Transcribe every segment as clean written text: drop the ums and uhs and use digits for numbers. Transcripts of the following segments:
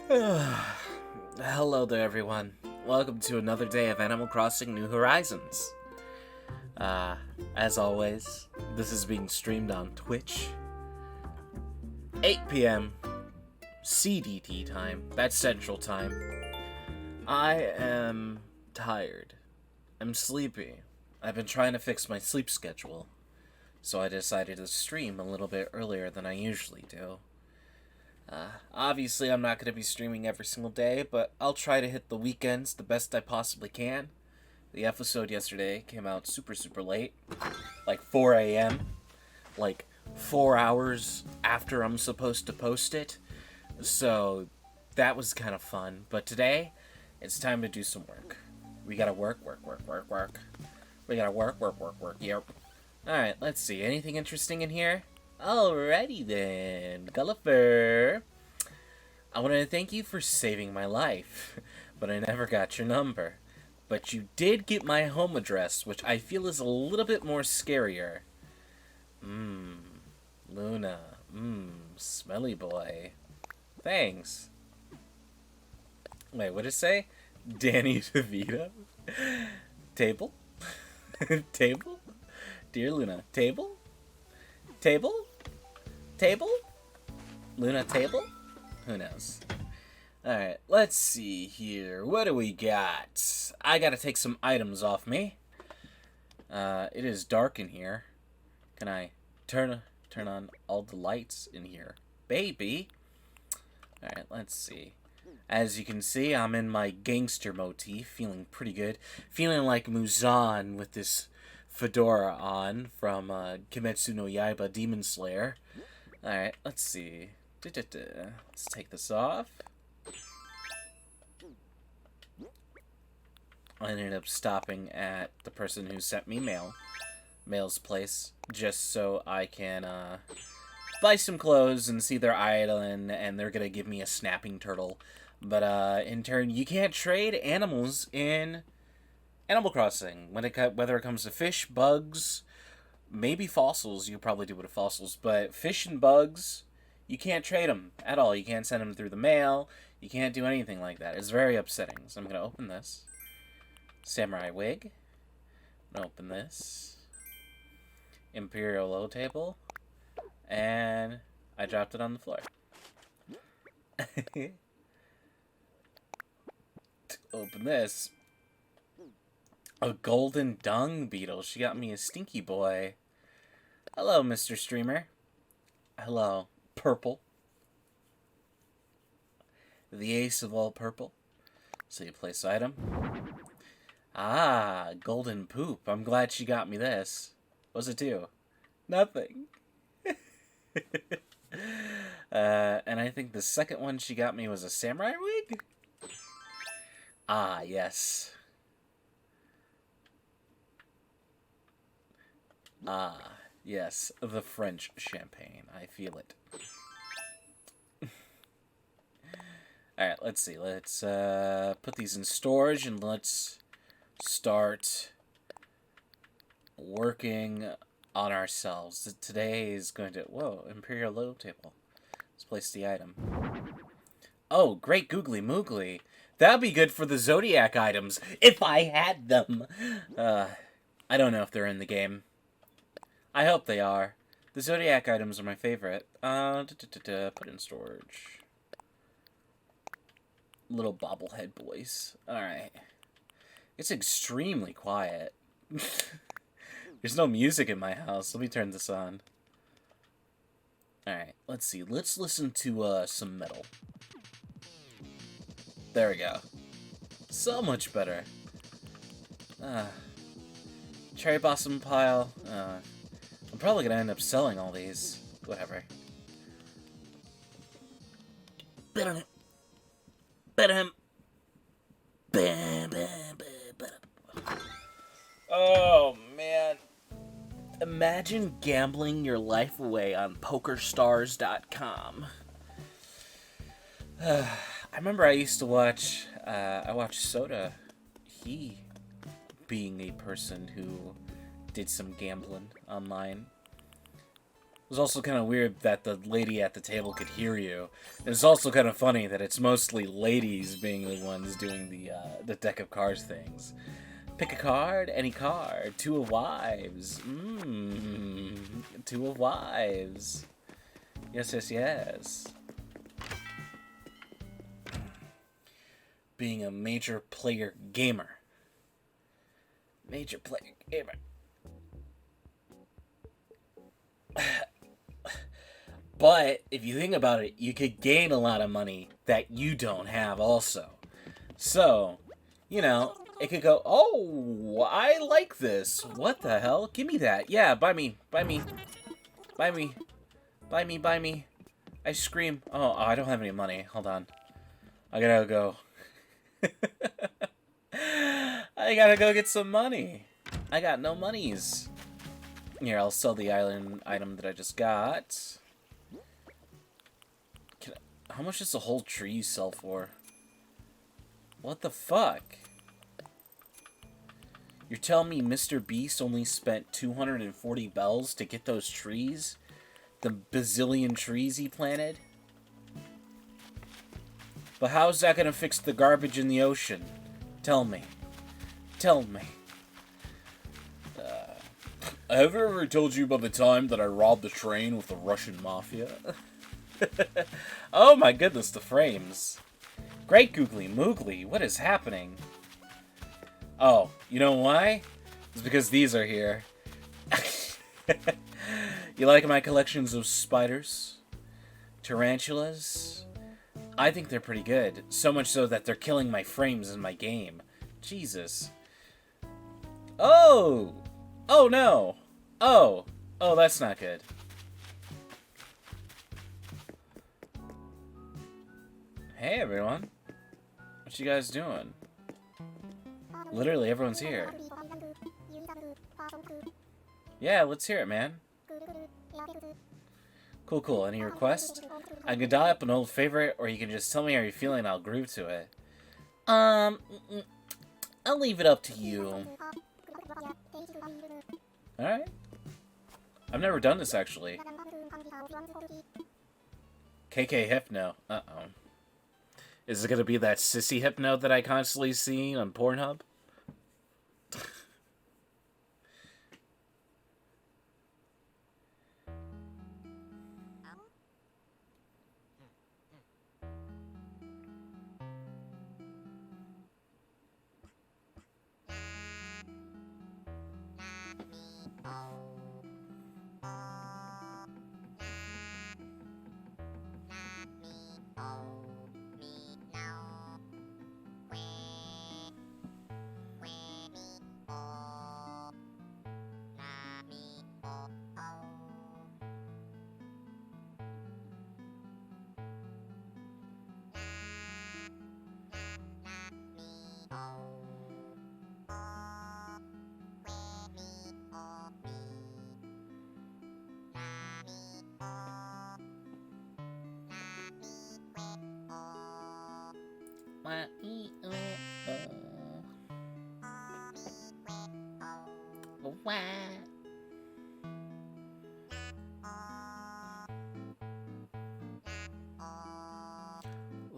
Hello there, everyone. Welcome to another day of Animal Crossing New Horizons. As always, this is being streamed on Twitch. 8 p.m. CDT time. That's Central Time. I am tired. I'm sleepy. I've been trying to fix my sleep schedule, so I decided to stream a little bit earlier than I usually do. Obviously, I'm not going to be streaming every single day, but I'll try to hit the weekends the best I possibly can. The episode yesterday came out super late, like 4 a.m., like 4 hours after I'm supposed to post it, so that was kind of fun. But today, it's time to do some work. We gotta work. We gotta work, yep. Alright, let's see, anything interesting in here? Alrighty then, Gulliver. I want to thank you for saving my life, but I never got your number. But you did get my home address, which I feel is a little bit more scarier. Luna. Smelly boy. Thanks. Wait, what did it say? Danny DeVito? Table? Table? Dear Luna, table? Table? Table? Luna table? Who knows? Alright, let's see here. What do we got? I gotta take some items off me. It is dark in here. Can I turn on all the lights in here? Baby! Alright, let's see. As you can see, I'm in my gangster motif, feeling pretty good. Feeling like Muzan with this fedora on from Kimetsu no Yaiba Demon Slayer. Alright, let's see. Let's take this off. I ended up stopping at the person who sent me mail's place, just so I can buy some clothes and see their island, and they're gonna give me a snapping turtle. But in turn, you can't trade animals in Animal Crossing, whether it comes to fish, bugs, maybe fossils. You could probably do it with fossils, but fish and bugs, you can't trade them at all. You can't send them through the mail. You can't do anything like that. It's very upsetting. So I'm going to open this. Samurai wig. I'm going to open this. Imperial low table. And I dropped it on the floor. Open this. A golden dung beetle. She got me a stinky boy. Hello, Mr. Streamer. Hello, Purple. The ace of all purple. So you place item. Ah, golden poop. I'm glad she got me this. What's it do? Nothing. And I think the second one she got me was a samurai wig? Ah, yes. Ah, yes, the French champagne. I feel it. Alright, let's see. Let's put these in storage and let's start working on ourselves. Today is going to... Whoa, Imperial low table. Let's place the item. Oh, great googly moogly. That'd be good for the Zodiac items, if I had them. I don't know if they're in the game. I hope they are. The Zodiac items are my favorite. Put in storage. Little bobblehead boys. Alright. It's extremely quiet. There's no music in my house. Let me turn this on. Alright, let's see. Let's listen to some metal. There we go. So much better. Cherry blossom pile. I'm probably gonna end up selling all these. Whatever. Oh, man. Imagine gambling your life away on PokerStars.com. I remember I used to watch, I watched Soda. He being a person who did some gambling online. was also kind of weird that the lady at the table could hear you. It's also kind of funny that it's mostly ladies being the ones doing the deck of cards things. Pick a card, any card. Two of Wives. Two of Wives. Yes, yes, yes. Being a major player gamer. Major player gamer. But if you think about it, you could gain a lot of money that you don't have also. So, you know, it could go, oh, I like this. What the hell? Give me that. Yeah, buy me. Buy me. Buy me. Buy me. Buy me. I scream. Oh, I don't have any money. Hold on. I gotta go. I gotta go get some money. I got no monies. Here, I'll sell the island item that I just got. How much does the whole tree sell for? What the fuck? You're telling me Mr. Beast only spent 240 bells to get those trees? The bazillion trees he planted? But how's that gonna fix the garbage in the ocean? Tell me. Tell me. Have I ever told you about the time that I robbed the train with the Russian mafia? Oh my goodness, the frames. Great googly moogly, what is happening? Oh, you know why? It's because these are here. You like my collections of spiders? Tarantulas? I think they're pretty good. So much so that they're killing my frames in my game. Jesus. Oh! Oh no! Oh! Oh, that's not good. Hey everyone. What you guys doing? Literally everyone's here. Yeah, let's hear it, man. Cool, cool. Any request? I can dial up an old favorite, or you can just tell me how you're feeling and I'll groove to it. I'll leave it up to you. Alright. I've never done this, actually. KK Hypno. Uh-oh. Is it gonna be that sissy Hypno that I constantly see on Pornhub?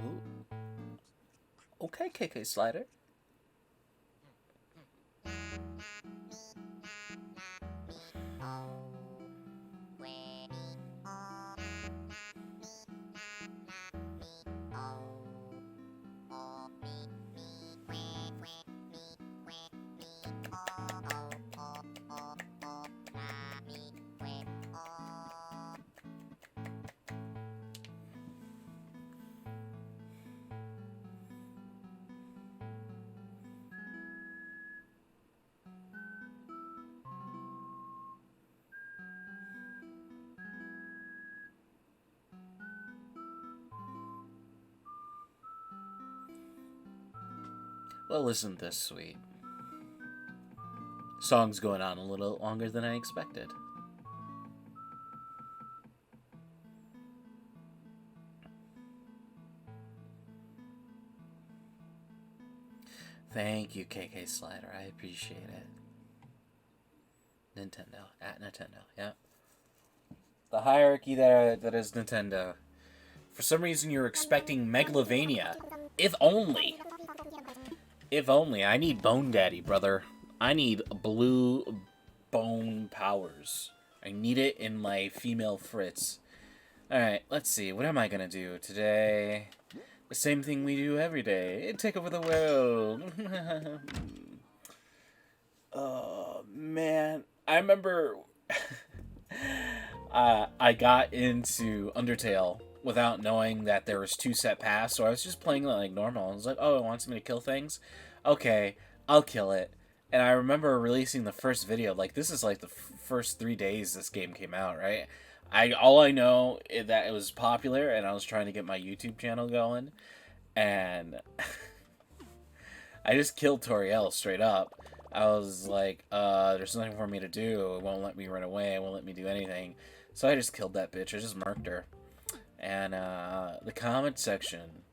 Ooh. Okay, KK Slider. Well, isn't this sweet? Song's going on a little longer than I expected. Thank you, KK Slider. I appreciate it. Nintendo. At Nintendo. Yeah. The hierarchy that is Nintendo. For some reason, you're expecting Megalovania. If only. If only. I need Bone Daddy, brother. I need blue bone powers. I need it in my female Fritz. Alright, let's see. What am I gonna do today? The same thing we do every day. Take over the world. Oh, man. I remember... I got into Undertale without knowing that there was 2 set paths, so I was just playing like normal. I was like, oh, it wants me to kill things? Okay, I'll kill it. And I remember releasing the first video, like, this is like the first 3 days this game came out, right? All I know is that it was popular, and I was trying to get my YouTube channel going, and I just killed Toriel straight up. I was like, there's nothing for me to do. It won't let me run away. It won't let me do anything. So I just killed that bitch. I just murked her. And the comment section,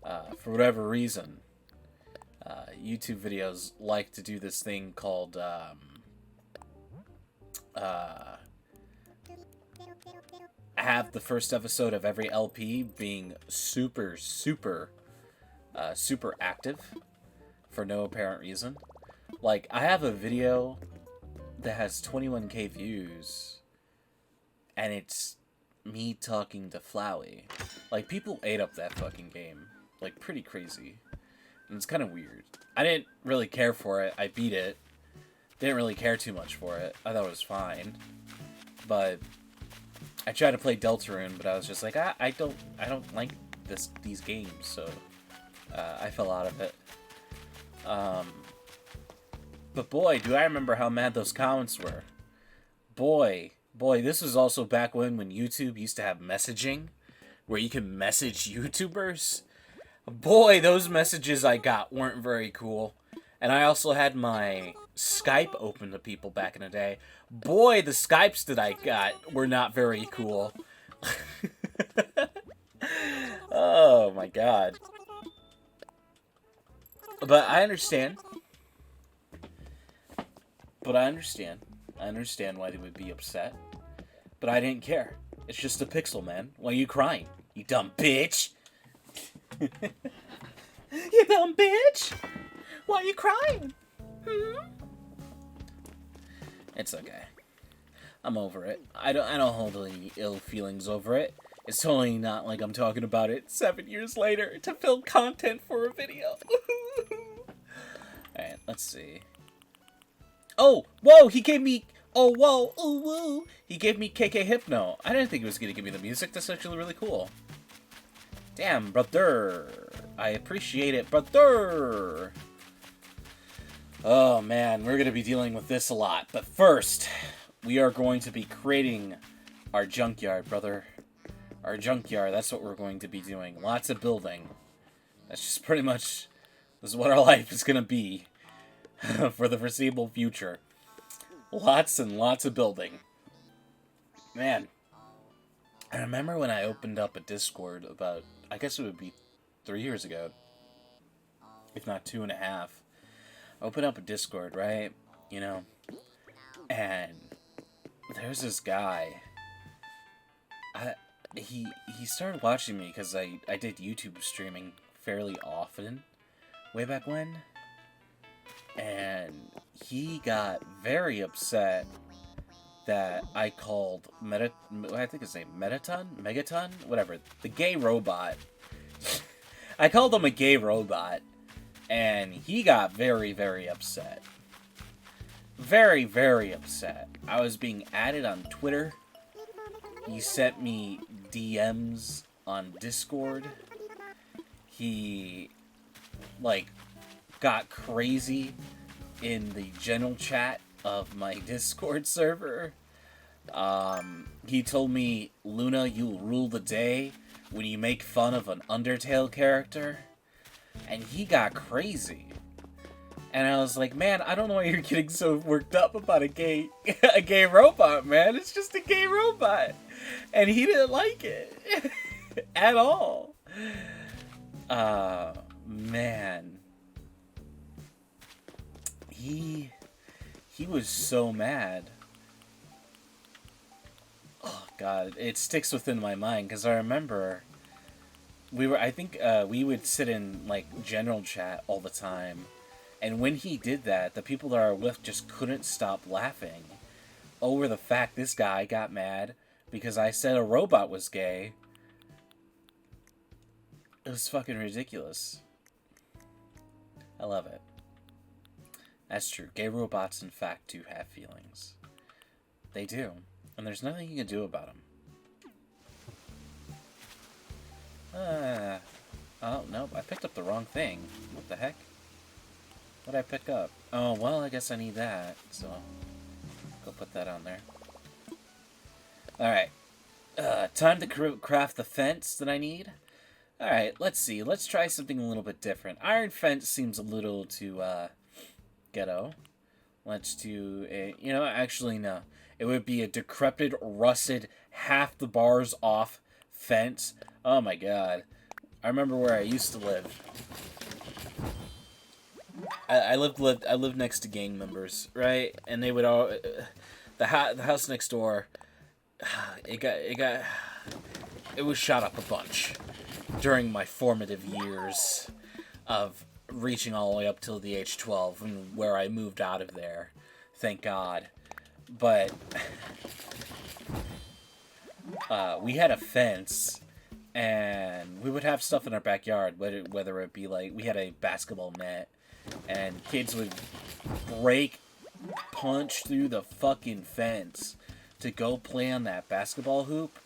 for whatever reason, YouTube videos like to do this thing called have the first episode of every LP being super active for no apparent reason. Like, I have a video that has 21k views, and it's me talking to Flowey. Like, people ate up that fucking game. Like, pretty crazy. And it's kind of weird. I didn't really care for it. I beat it. Didn't really care too much for it. I thought it was fine. But I tried to play Deltarune, but I was just like, I don't like these games, so I fell out of it. But boy, do I remember how mad those comments were. Boy, this was also back when YouTube used to have messaging, where you can message YouTubers. Boy, those messages I got weren't very cool. And I also had my Skype open to people back in the day. Boy, the Skypes that I got were not very cool. Oh my god. But I understand. I understand why they would be upset. But I didn't care. It's just a pixel, man. Why are you crying? You dumb bitch! You dumb bitch! Why are you crying? It's okay. I'm over it. I don't hold any ill feelings over it. It's totally not like I'm talking about it 7 years later to film content for a video. Alright, let's see. Oh, whoa, he gave me... Oh, whoa, ooh, woo. He gave me KK Hypno. I didn't think he was going to give me the music. That's actually really cool. Damn, brother. I appreciate it, brother. Oh, man, we're going to be dealing with this a lot. But first, we are going to be creating our junkyard, brother. Our junkyard, that's what we're going to be doing. Lots of building. That's just pretty much... This is what our life is going to be for the foreseeable future. Lots and lots of building. Man, I remember when I opened up a Discord about, I guess it would be 3 years ago, if not 2.5. I opened up a Discord, right? You know, and there's this guy. He started watching me because I did YouTube streaming fairly often, way back when. And he got very upset that I called I think his name Megaton, whatever, the gay robot. I called him a gay robot, and he got very, very upset. Very, very upset. I was being added on Twitter. He sent me DMs on Discord. He, like, got crazy in the general chat of my Discord server. He told me, Luna, you'll rule the day when you make fun of an Undertale character. And he got crazy. And I was like, man, I don't know why you're getting so worked up about a gay robot, man. It's just a gay robot. And he didn't like it. At all. Man. He was so mad. Oh, God, it sticks within my mind because I remember I think we would sit in like general chat all the time, and when he did that, the people that are with just couldn't stop laughing over the fact this guy got mad because I said a robot was gay. It was fucking ridiculous. I love it. That's true. Gay robots, in fact, do have feelings. They do. And there's nothing you can do about them. Oh, no. I picked up the wrong thing. What the heck? What did I pick up? Oh, well, I guess I need that. So, go put that on there. Alright. Time to craft the fence that I need. Alright, let's see. Let's try something a little bit different. Iron fence seems a little too, ghetto. Let's do a... You know, actually, no. It would be a decrepit, rusted, half the bars off fence. Oh my god. I remember where I used to live. I lived next to gang members, right? And they would all... The house next door... It was shot up a bunch during my formative years of reaching all the way up till the age 12, and where I moved out of there. Thank God. But we had a fence, and we would have stuff in our backyard, whether it be like we had a basketball net, and kids would punch through the fucking fence to go play on that basketball hoop.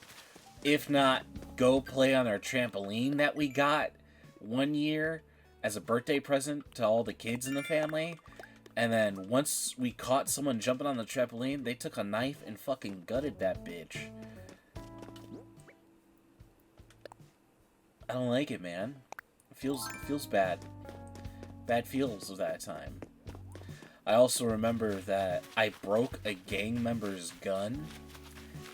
If not, go play on our trampoline that we got one year as a birthday present to all the kids in the family. And then once we caught someone jumping on the trampoline, they took a knife and fucking gutted that bitch. I don't like it, man. It feels bad. Bad feels of that time. I also remember that I broke a gang member's gun.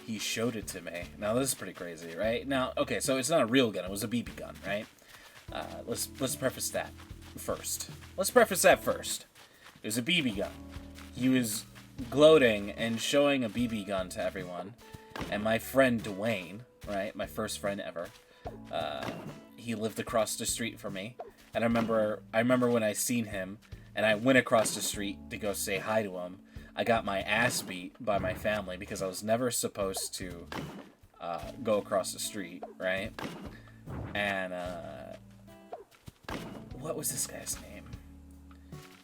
He showed it to me. Now, this is pretty crazy, right? Now, okay, so it's not a real gun. It was a BB gun, right? Let's preface that first. It was a BB gun. He was gloating and showing a BB gun to everyone. And my friend Dwayne, right? My first friend ever. He lived across the street from me. And I remember when I seen him, and I went across the street to go say hi to him. I got my ass beat by my family because I was never supposed to go across the street, right? And what was this guy's name?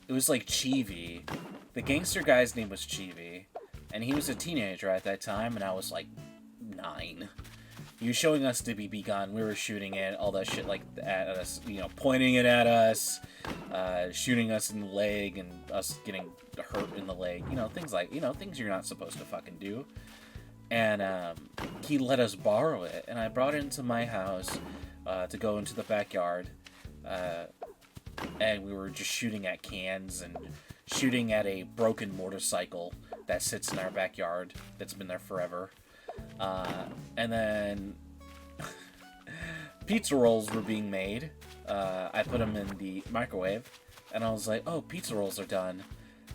It was like Chivi. The gangster guy's name was Chivi, and he was a teenager at that time, and I was like 9. He was showing us the BB gun. We were shooting it, all that shit like at us, you know, pointing it at us, shooting us in the leg, and us getting hurt in the leg. You know, things you're not supposed to fucking do. And he let us borrow it, and I brought it into my house to go into the backyard. And we were just shooting at cans and shooting at a broken motorcycle that sits in our backyard that's been there forever. And then pizza rolls were being made. I put them in the microwave, and I was like, oh, pizza rolls are done.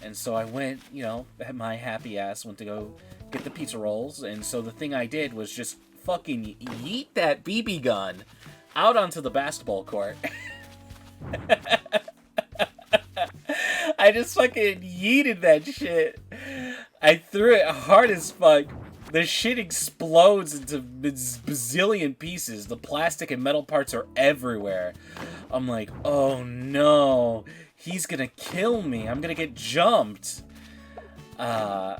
And so I went, you know, my happy ass went to go get the pizza rolls, and so the thing I did was just fucking yeet that BB gun out onto the basketball court. I just fucking yeeted that shit. I threw it hard as fuck. The shit explodes into bazillion pieces. The plastic and metal parts are everywhere. I'm like, oh no, he's gonna kill me. I'm gonna get jumped. And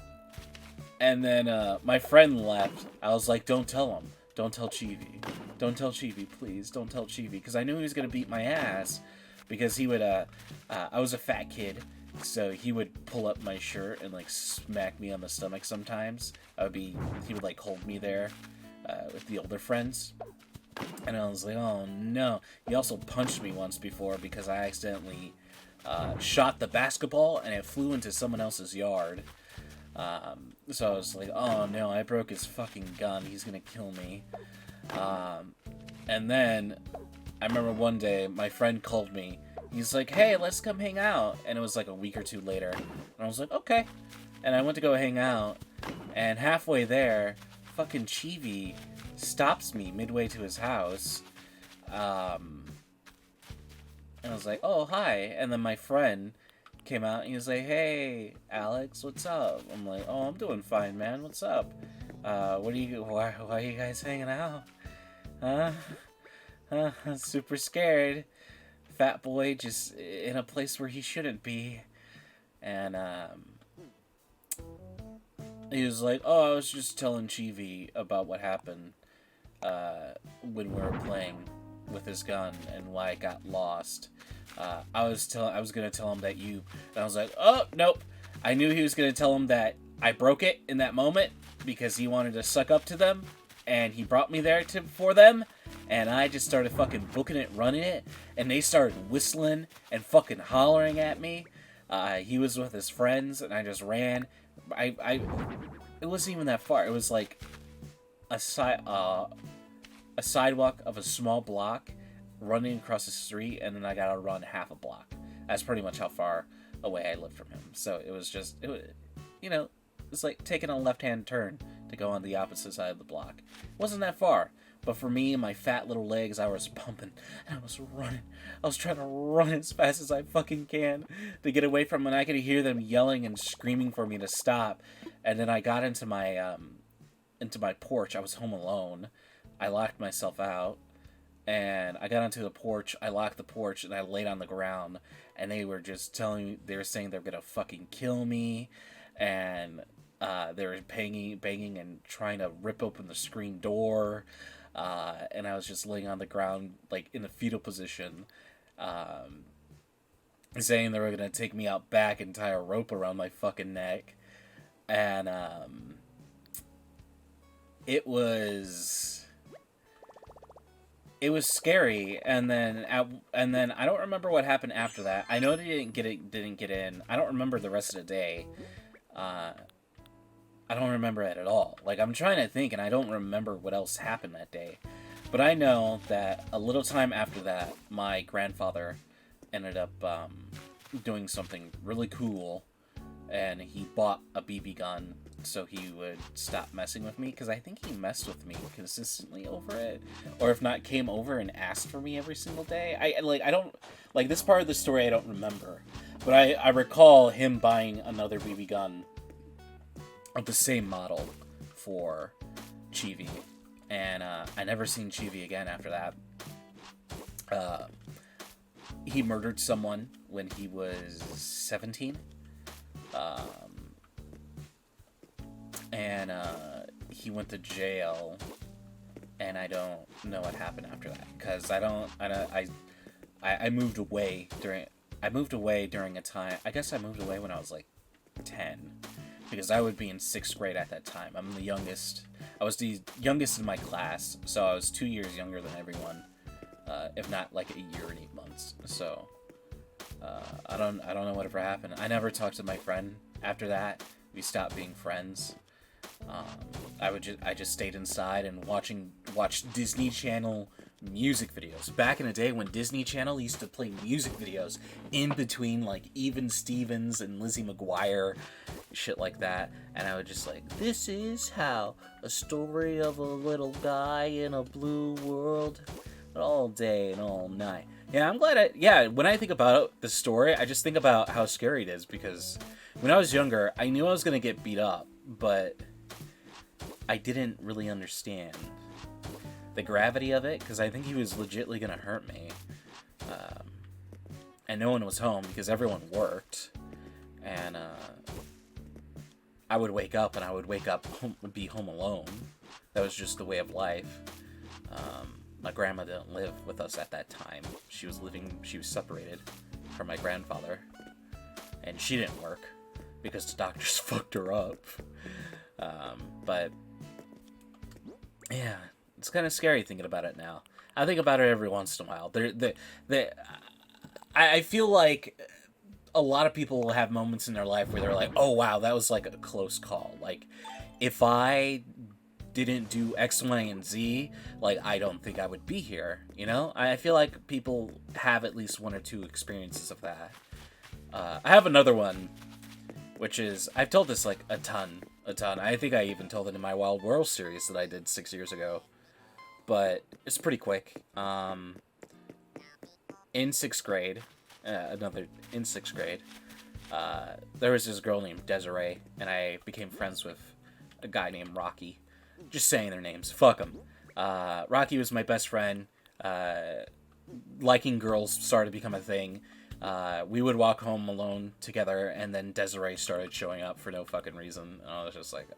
then my friend left. I was like, don't tell him. Don't tell Chivi. Don't tell Chivi, please. Don't tell Chivi. Because I knew he was gonna beat my ass. Because he would, I was a fat kid. So he would pull up my shirt and like smack me on the stomach sometimes. He would like hold me there with the older friends. And I was like, oh no. He also punched me once before because I accidentally shot the basketball and it flew into someone else's yard. So I was like, oh no, I broke his fucking gun. He's gonna kill me. And then I remember one day my friend called me. He's like, hey, let's come hang out. And it was like a week or two later. And I was like, okay. And I went to go hang out. And halfway there, fucking Chibi stops me midway to his house. And I was like, oh, hi. And then my friend came out and he was like, hey, Alex, what's up? I'm like, oh, I'm doing fine, man. What's up? Why are you guys hanging out? Huh? I'm super scared. Fat boy just in a place where he shouldn't be. And, he was like, oh, I was just telling Chibi about what happened, when we were playing with his gun and why it got lost. I was gonna tell him that and I was like, oh, nope. I knew he was gonna tell him that I broke it in that moment because he wanted to suck up to them, and he brought me there for them, and I just started fucking booking it, running it, and they started whistling and fucking hollering at me. He was with his friends, and I just ran. It wasn't even that far. It was like a sidewalk of a small block, running across the street, and then I gotta run half a block. That's pretty much how far away I lived from him. So it was it's like taking a left-hand turn to go on the opposite side of the block. It wasn't that far, but for me, my fat little legs, I was pumping, and I was running. I was trying to run as fast as I fucking can to get away from them, and I could hear them yelling and screaming for me to stop. And then I got into my porch. I was home alone. I locked myself out, and I got onto the porch. I locked the porch, and I laid on the ground, and they were just saying they're gonna fucking kill me, and they were banging and trying to rip open the screen door, and I was just laying on the ground, like, in the fetal position, saying they were gonna take me out back and tie a rope around my fucking neck, and, it was scary, and then I don't remember what happened after that. I know they didn't get in. I don't remember the rest of the day. I don't remember it at all. Like, I'm trying to think, and I don't remember what else happened that day. But I know that a little time after that, my grandfather ended up doing something really cool, and he bought a BB gun so he would stop messing with me, because I think he messed with me consistently over it, or if not, came over and asked for me every single day. I don't, like, this part of the story I don't remember, but I recall him buying another BB gun of the same model for Chibi, and I never seen Chibi again after that. He murdered someone when he was 17. And he went to jail, and I don't know what happened after that, because I moved away during a time. I guess I moved away when I was like 10, because I would be in 6th grade at that time. I'm the youngest. I was the youngest in my class, so I was 2 years younger than everyone, if not like a year and 8 months. So I don't know whatever happened. I never talked to my friend after that. We stopped being friends. I just stayed inside and watched Disney Channel music videos. Back in the day when Disney Channel used to play music videos in between, like, Even Stevens and Lizzie McGuire, shit like that. And I would just like, this is how a story of a little guy in a blue world, all day and all night. Yeah, I'm glad when I think about the story, I just think about how scary it is, because when I was younger, I knew I was going to get beat up, but I didn't really understand the gravity of it, because I think he was legitly going to hurt me. And no one was home because everyone worked. And I would wake up, and I would be home alone. That was just the way of life. My grandma didn't live with us at that time. She was separated from my grandfather. And she didn't work because the doctors fucked her up. But yeah, it's kind of scary thinking about it now. I think about it every once in a while. I feel like a lot of people will have moments in their life where they're like, oh wow, that was like a close call. Like, if I didn't do X, Y, and Z, like, I don't think I would be here, you know? I feel like people have at least one or two experiences of that. I have another one, which is, I've told this like a ton a ton. I think I even told it in my Wild World series that I did 6 years ago. But it's pretty quick. In 6th grade, in 6th grade, there was this girl named Desiree, and I became friends with a guy named Rocky. Just saying their names. Fuck them. Rocky was my best friend. Liking girls started to become a thing. We would walk home alone together, and then Desiree started showing up for no fucking reason. And I was just like,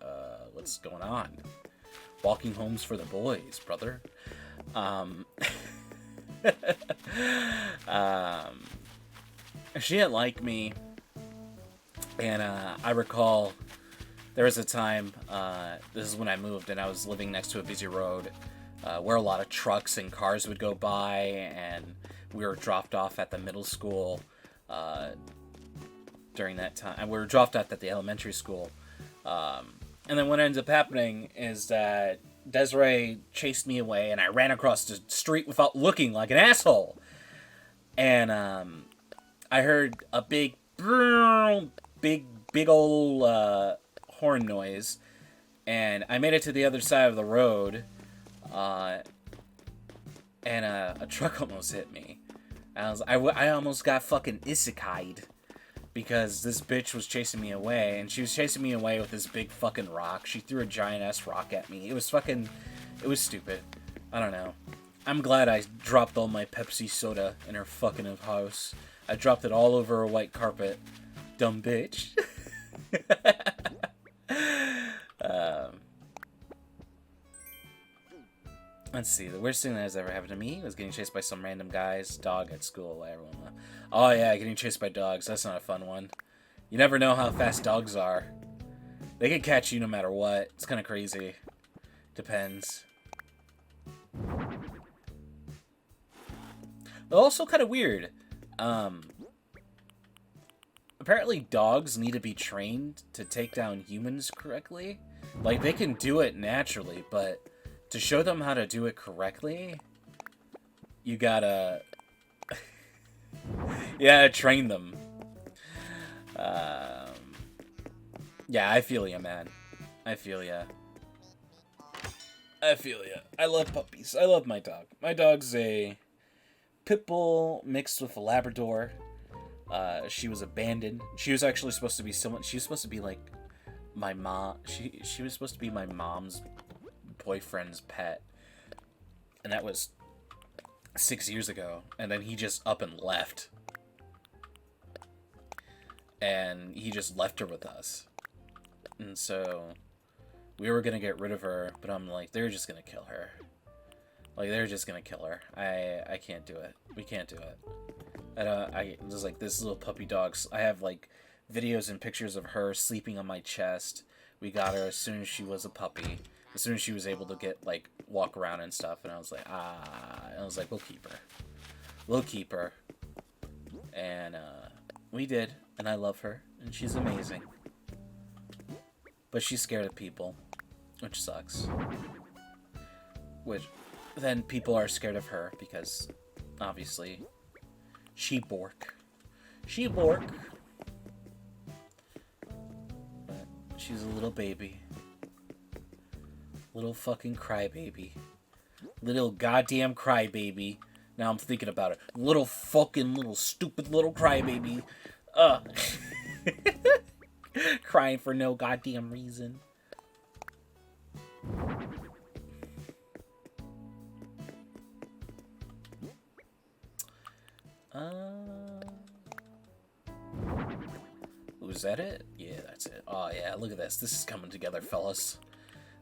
what's going on? Walking homes for the boys, brother. She didn't like me. And I recall there was a time, this is when I moved, and I was living next to a busy road where a lot of trucks and cars would go by, and we were dropped off at the middle school during that time. And we were dropped off at the elementary school. And then what ends up happening is that Desiree chased me away, and I ran across the street without looking like an asshole. And I heard a big old horn noise, and I made it to the other side of the road, and a truck almost hit me. I almost got fucking isekai'd because this bitch was chasing me away, and she was chasing me away with this big fucking rock. She threw a giant ass rock at me. It was stupid. I don't know. I'm glad I dropped all my Pepsi soda in her fucking house. I dropped it all over a white carpet. Dumb bitch. Let's see. The worst thing that has ever happened to me was getting chased by some random guy's dog at school. Oh yeah, getting chased by dogs. That's not a fun one. You never know how fast dogs are. They can catch you no matter what. It's kind of crazy. Depends. Also kind of weird. Apparently dogs need to be trained to take down humans correctly. Like, they can do it naturally, but to show them how to do it correctly, you gotta train them. Yeah, I feel ya, man. I feel ya. I love puppies. I love my dog. My dog's a pit bull mixed with a Labrador. She was abandoned. She was actually supposed to be someone. She was supposed to be like my mom. She was supposed to be my mom's boyfriend's pet, and that was 6 years ago. And then he just up and left, and he just left her with us. And so we were gonna get rid of her, but I'm like, they're just gonna kill her. Like, they're just gonna kill her. I can't do it. We can't do it. There's like this little puppy dog. I have like videos and pictures of her sleeping on my chest. We got her as soon as she was a puppy. As soon as she was able to get like walk around and stuff. And I was like, we'll keep her. We'll keep her. And we did. And I love her. And she's amazing. But she's scared of people, which sucks. Which then people are scared of her because obviously she bork. But she's a little baby. Little fucking crybaby. Little goddamn crybaby. Now I'm thinking about it. Little stupid little crybaby. Crying for no goddamn reason. Was that it? Yeah, that's it. Oh yeah, look at this. This is coming together, fellas.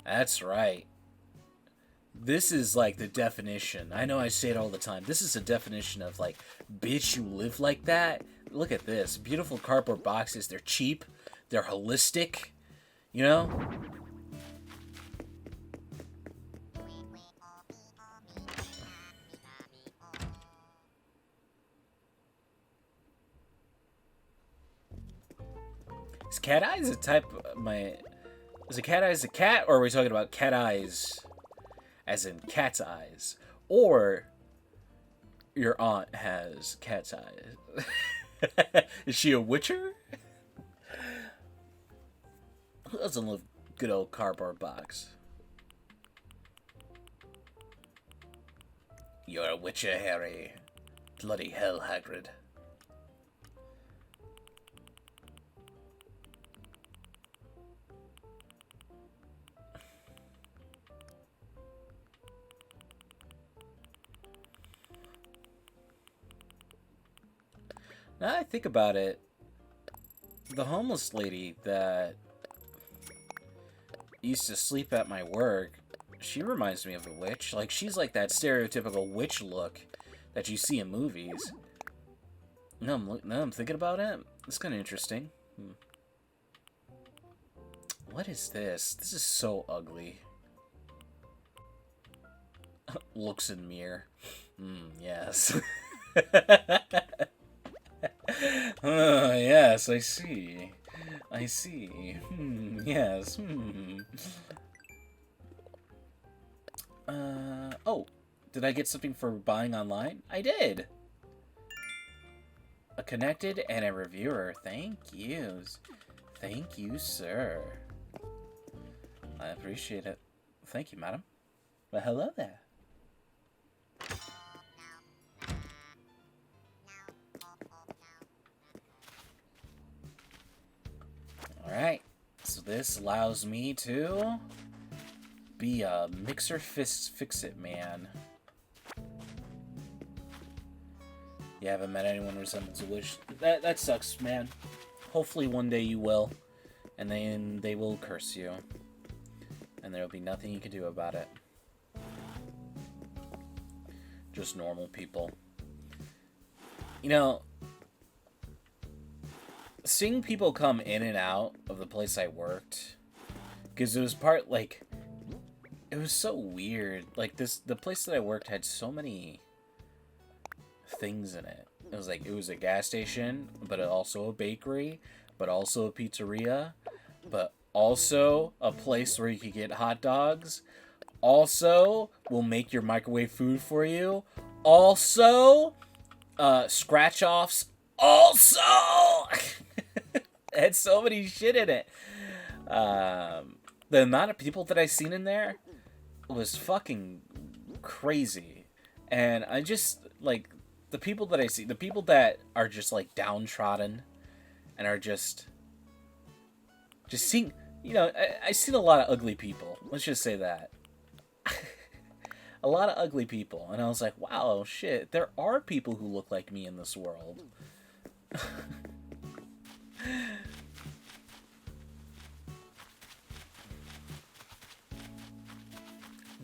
That's right. This is like the definition. I know I say it all the time. This is the definition of like, bitch, you live like that? Look at this. Beautiful cardboard boxes. They're cheap. They're holistic. You know? Is cat eyes a type of is a cat eyes a cat, or are we talking about cat eyes as in cat's eyes? Or your aunt has cat's eyes? Is she a witcher? Who doesn't love Good old cardboard box. You're a witcher, Harry. Bloody hell, Hagrid. Now that I think about it, the homeless lady that used to sleep at my work, she reminds me of a witch. Like, she's like that stereotypical witch look that you see in movies. Now I'm thinking about it. It's kind of interesting. What is this? This is so ugly. Looks in mirror. Yes. Yes, I see. I see. Yes. Oh, did I get something for buying online? I did. A connected and a reviewer. Thank you. Thank you, sir. I appreciate it. Thank you, madam. Well, hello there. Alright, so this allows me to be a mixer fix-it man. You haven't met anyone who resembles a witch. That sucks, man. Hopefully one day you will, and then they will curse you, and there will be nothing you can do about it. Just normal people. You know, seeing people come in and out of the place I worked, because it was it was so weird. Like, the place that I worked had so many things in it. It was a gas station, but also a bakery, but also a pizzeria, but also a place where you could get hot dogs. Also, will make your microwave food for you. Also, scratch-offs. Also! It had so many shit in it. The amount of people that I seen in there was fucking crazy. And I just, like, the people that I see, the people that are just, like, downtrodden and are just seeing, you know, I seen a lot of ugly people. Let's just say that. A lot of ugly people. And I was like, wow, shit, there are people who look like me in this world.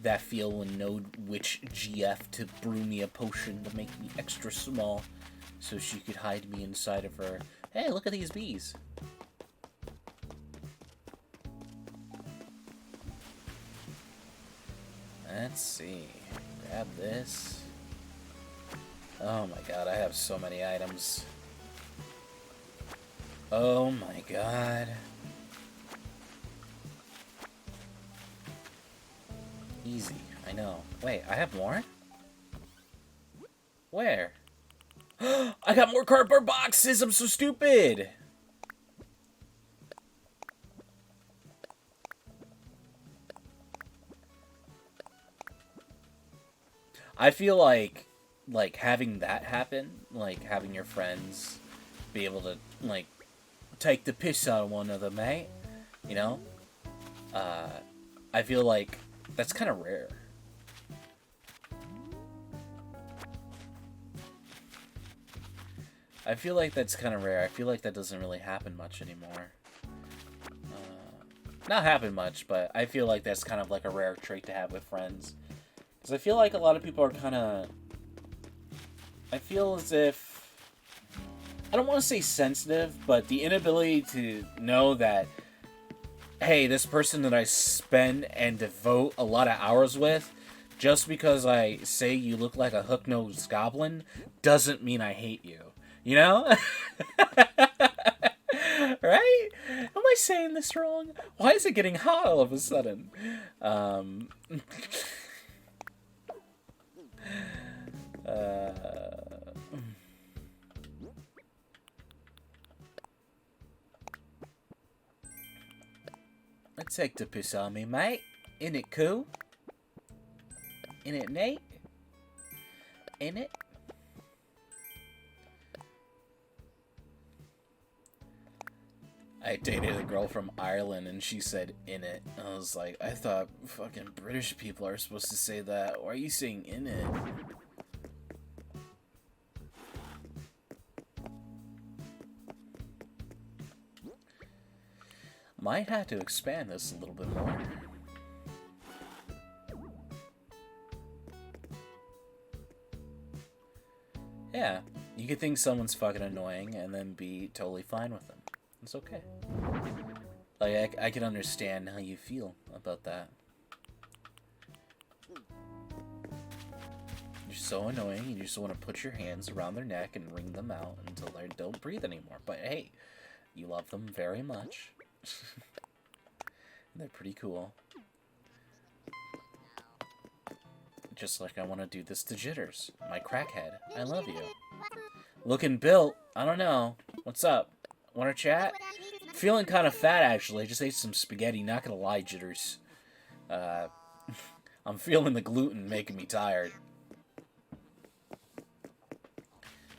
That feel when no witch GF to brew me a potion to make me extra small so she could hide me inside of her. Hey, look at these bees. Let's see. Grab this. Oh my god, I have so many items. Oh my god. Easy, I know. Wait, I have more? Where? I got more cardboard boxes! I'm so stupid! I feel like having that happen, like having your friends be able to, like, take the piss out of one another, mate, you know? I feel like that's kind of rare. I feel like that's kind of rare. I feel like that doesn't really happen much anymore. Not happen much, but I feel like that's kind of like a rare trait to have with friends. Because I feel like a lot of people are kind of... I feel as if... I don't want to say sensitive, but the inability to know that, hey, this person that I spend and devote a lot of hours with, just because I say you look like a hook-nosed goblin, doesn't mean I hate you. You know? Right? Am I saying this wrong? Why is it getting hot all of a sudden? Let's Take the piss on me, mate. Ain't it cool? Ain't it neat? Ain't it? I dated a girl from Ireland and she said in it. I was like, I thought fucking British people are supposed to say that. Why are you saying in it? Might have to expand this a little bit more. Yeah, you could think someone's fucking annoying and then be totally fine with them. It's okay. Like, I can understand how you feel about that. You're so annoying, you just want to put your hands around their neck and wring them out until they don't breathe anymore. But hey, you love them very much. They're pretty cool. Just like I want to do this to Jitters, my crackhead. I love you. Looking built. I don't know. What's up? Want to chat? Feeling kind of fat, actually. Just ate some spaghetti. Not gonna lie, Jitters. I'm feeling the gluten making me tired.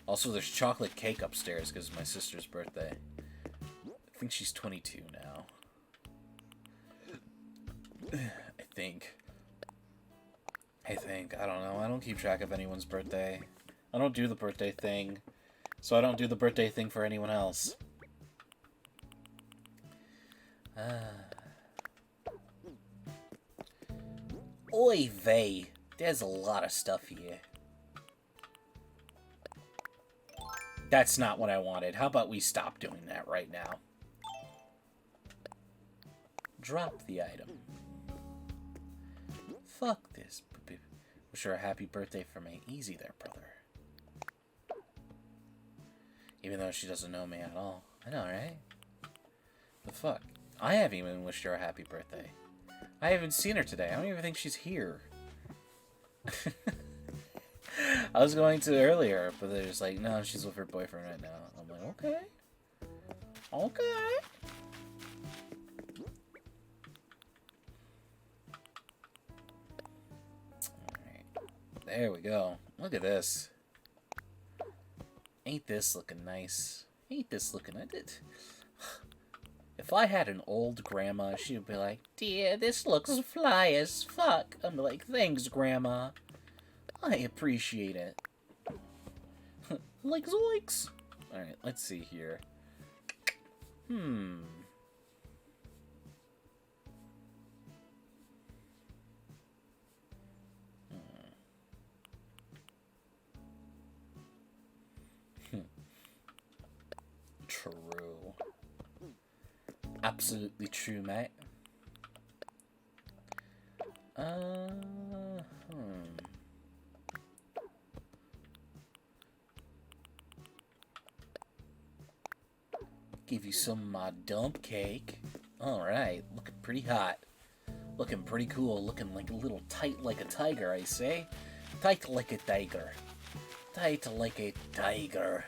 Also, there's chocolate cake upstairs because it's my sister's birthday. I think she's 22 now. I think. I don't know. I don't keep track of anyone's birthday. I don't do the birthday thing. So I don't do the birthday thing for anyone else. Oy vey. There's a lot of stuff here. That's not what I wanted. How about we stop doing that right now? Drop the item. Fuck this. Wish her a happy birthday for me. Easy there, brother. Even though she doesn't know me at all. I know, right? The fuck? I haven't even wished her a happy birthday. I haven't seen her today. I don't even think she's here. I was going to earlier, but they're just like, no, she's with her boyfriend right now. I'm like, okay. Okay. Alright. There we go. Look at this. Ain't this looking nice? Ain't this looking at it? If I had an old grandma, she would be like, dear, this looks fly as fuck. I'm like, thanks, grandma. I appreciate it. Like zoinks. Alright, let's see here. True. Absolutely true, mate. Give you some of my dump cake. Alright, looking pretty hot. Looking pretty cool. Looking like a little tight like a tiger, I say. Tight like a tiger. Tight like a tiger.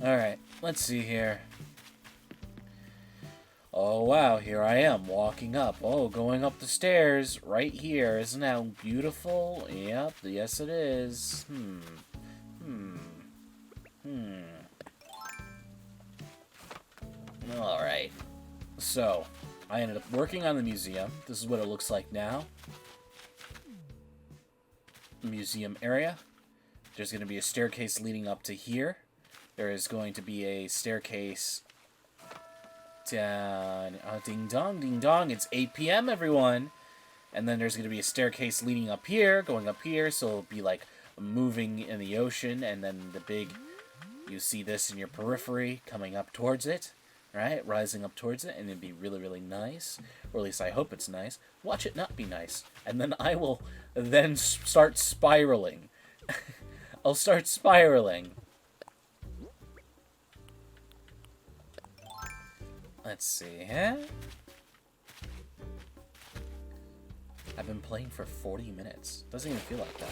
Alright, let's see here. Oh wow, here I am, walking up. Oh, going up the stairs, right here. Isn't that beautiful? Yep, yes it is. Alright. So, I ended up working on the museum. This is what it looks like now. Museum area. There's going to be a staircase leading up to here. There is going to be a staircase down. Oh, ding dong, ding dong. It's 8 p.m., everyone. And then there's going to be a staircase leading up here, going up here. So it'll be like moving in the ocean. And then the big, you see this in your periphery coming up towards it. Right? Rising up towards it. And it'd be really, really nice. Or at least I hope it's nice. Watch it not be nice. And then I will then start spiraling. I'll start spiraling. Let's see, huh? I've been playing for 40 minutes. Doesn't even feel like that.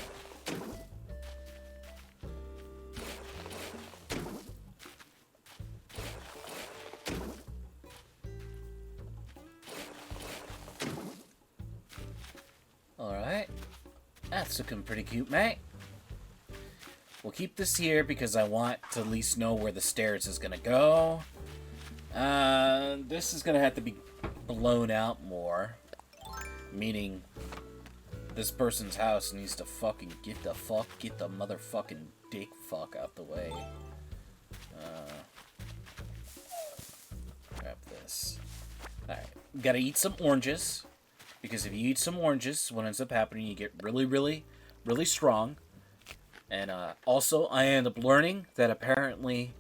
That's looking pretty cute, mate. We'll keep this here because I want to at least know where the stairs is gonna go. This is gonna have to be blown out more. Meaning, this person's house needs to fucking get the motherfucking dick fuck out the way. Grab this. Alright, gotta eat some oranges. Because if you eat some oranges, what ends up happening, you get really, really, really strong. And also, I end up learning that apparently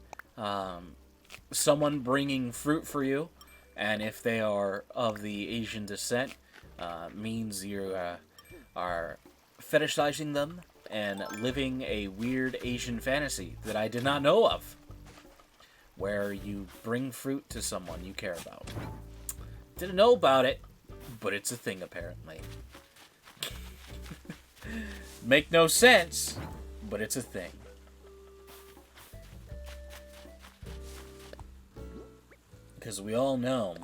someone bringing fruit for you, and if they are of the Asian descent, means you are fetishizing them and living a weird Asian fantasy that I did not know of, where you bring fruit to someone you care about. Didn't know about it, but it's a thing apparently. Make no sense, but it's a thing. Because we all know,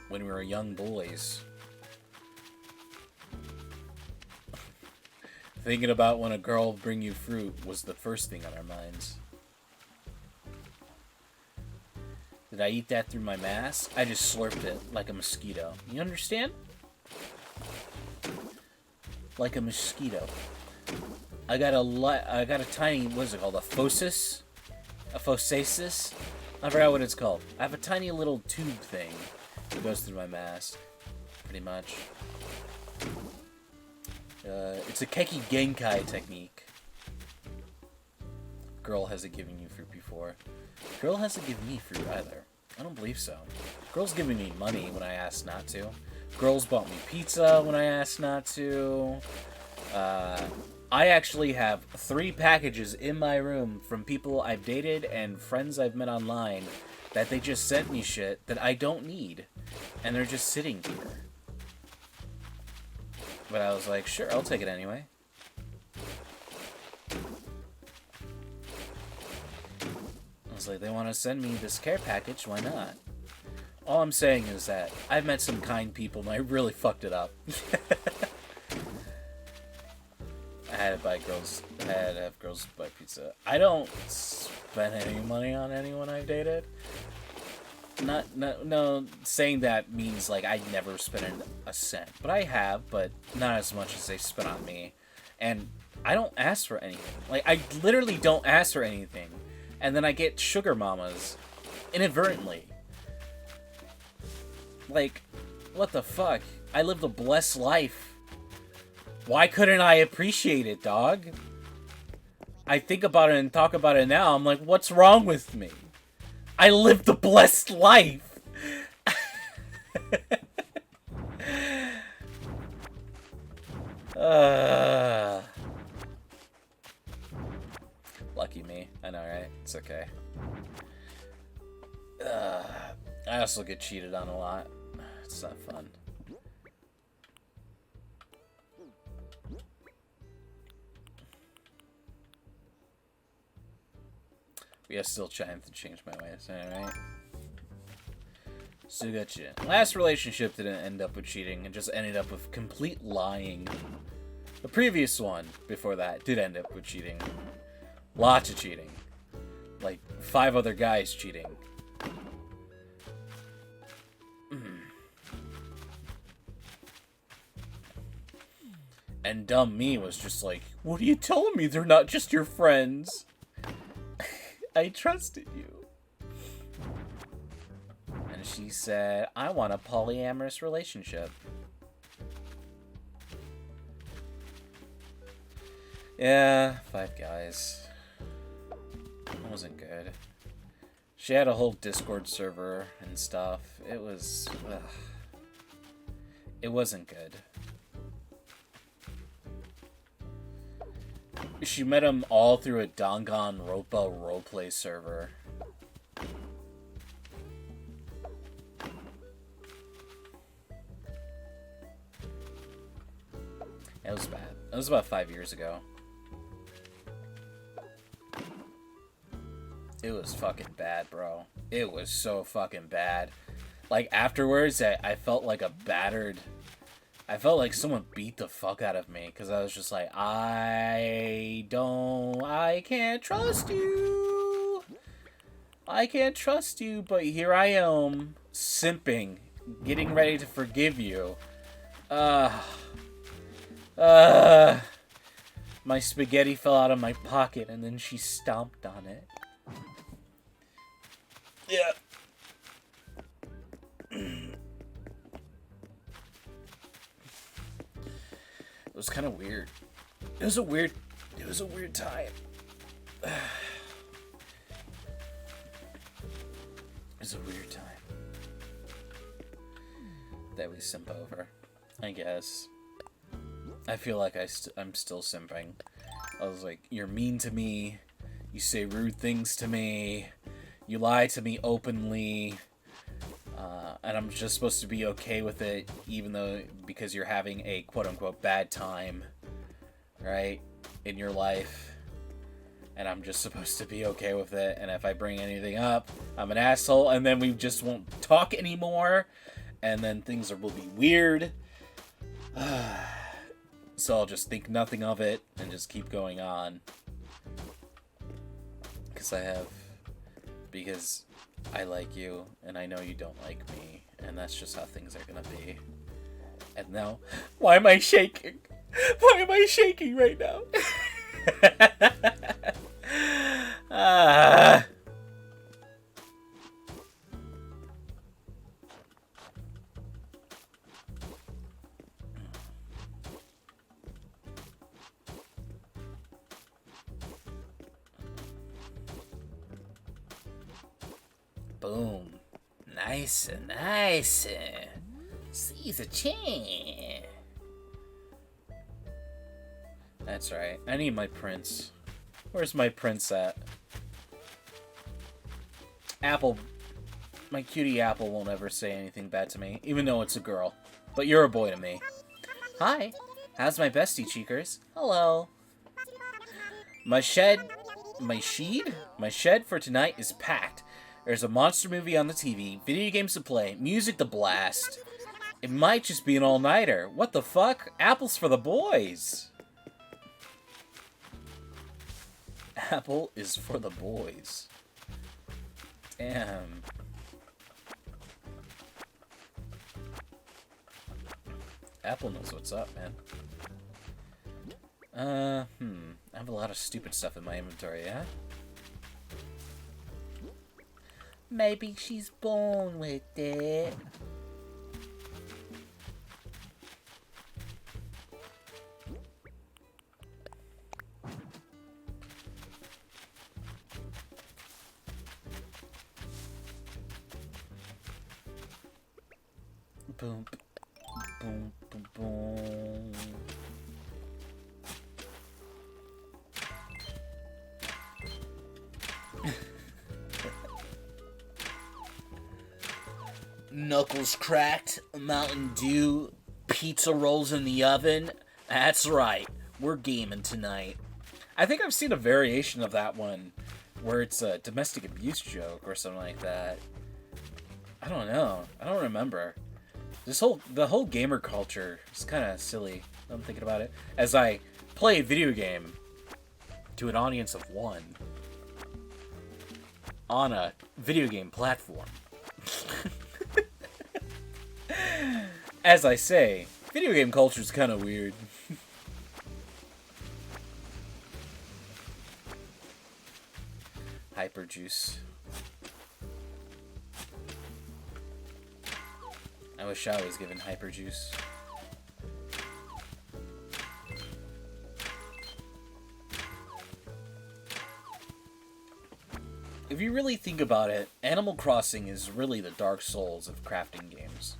when we were young boys, thinking about when a girl would bring you fruit was the first thing on our minds. Did I eat that through my mask? I just slurped it like a mosquito. You understand? Like a mosquito. I got a tiny, what is it called? A phosis? A phosasis? I forgot what it's called. I have a tiny little tube thing that goes through my mask. Pretty much. It's a Keki Genkai technique. Girl hasn't given you fruit before. Girl hasn't given me fruit either. I don't believe so. Girl's giving me money when I asked not to. Girls bought me pizza when I asked not to. I actually have 3 packages in my room from people I've dated and friends I've met online that they just sent me shit that I don't need. And they're just sitting here. But I was like, sure, I'll take it anyway. I was like, they want to send me this care package, why not? All I'm saying is that I've met some kind people and I really fucked it up. I had to have girls buy pizza. I don't spend any money on anyone I've dated. No, saying that means like I never spent a cent. But I have, but not as much as they spent on me. And I don't ask for anything. Like, I literally don't ask for anything. And then I get sugar mamas inadvertently. Like, what the fuck? I lived a blessed life. Why couldn't I appreciate it, dog? I think about it and talk about it now. I'm like, what's wrong with me? I lived a blessed life. Lucky me. I know, right? It's okay. I also get cheated on a lot. It's not fun. We are still trying to change my ways, alright? Still got cheating. Last relationship didn't end up with cheating, and just ended up with complete lying. The previous one, before that, did end up with cheating. Lots of cheating. Like, 5 other guys cheating. And dumb me was just like, what are you telling me? They're not just your friends. I trusted you. And she said, I want a polyamorous relationship. Yeah, 5 guys. It wasn't good. She had a whole Discord server and stuff. It was... It wasn't good. She met him all through a Danganronpa roleplay server. It was bad. It was about 5 years ago. It was fucking bad, bro. It was so fucking bad. Like, afterwards, I felt like a battered I felt like someone beat the fuck out of me because I was just like, I can't trust you. I can't trust you, but here I am, simping, getting ready to forgive you. My spaghetti fell out of my pocket and then she stomped on it. Yeah. It was kind of weird. It was a weird time. It was a weird time that we simp over, I guess. I feel like I'm still simping. I was like, you're mean to me, you say rude things to me, you lie to me openly, and I'm just supposed to be okay with it, even though, because you're having a quote-unquote bad time, right, in your life, and I'm just supposed to be okay with it, and if I bring anything up, I'm an asshole, and then we just won't talk anymore, and then things will be weird. So I'll just think nothing of it and just keep going on. Because I like you and I know you don't like me, and that's just how things are gonna be. And now, why am I shaking? Why am I shaking right now? Boom. Nice. Seize a chin. That's right. I need my prince. Where's my prince at? Apple. My cutie Apple won't ever say anything bad to me, even though it's a girl. But you're a boy to me. Hi. How's my bestie, cheekers? Hello. My shed for tonight is packed. There's a monster movie on the TV, video games to play, music to blast. It might just be an all-nighter. What the fuck? Apple's for the boys. Apple is for the boys. Damn. Apple knows what's up, man. I have a lot of stupid stuff in my inventory, yeah? Maybe she's born with it. Boom, boom, boom, boom. Knuckles cracked, Mountain Dew, pizza rolls in the oven. That's right, we're gaming tonight. I think I've seen a variation of that one where it's a domestic abuse joke or something like that. I don't know. I don't remember. The whole gamer culture is kind of silly. I'm thinking about it as I play a video game to an audience of one on a video game platform. As I say, video game culture is kind of weird. Hyper juice. I wish I was given hyper juice. If you really think about it, Animal Crossing is really the Dark Souls of crafting games.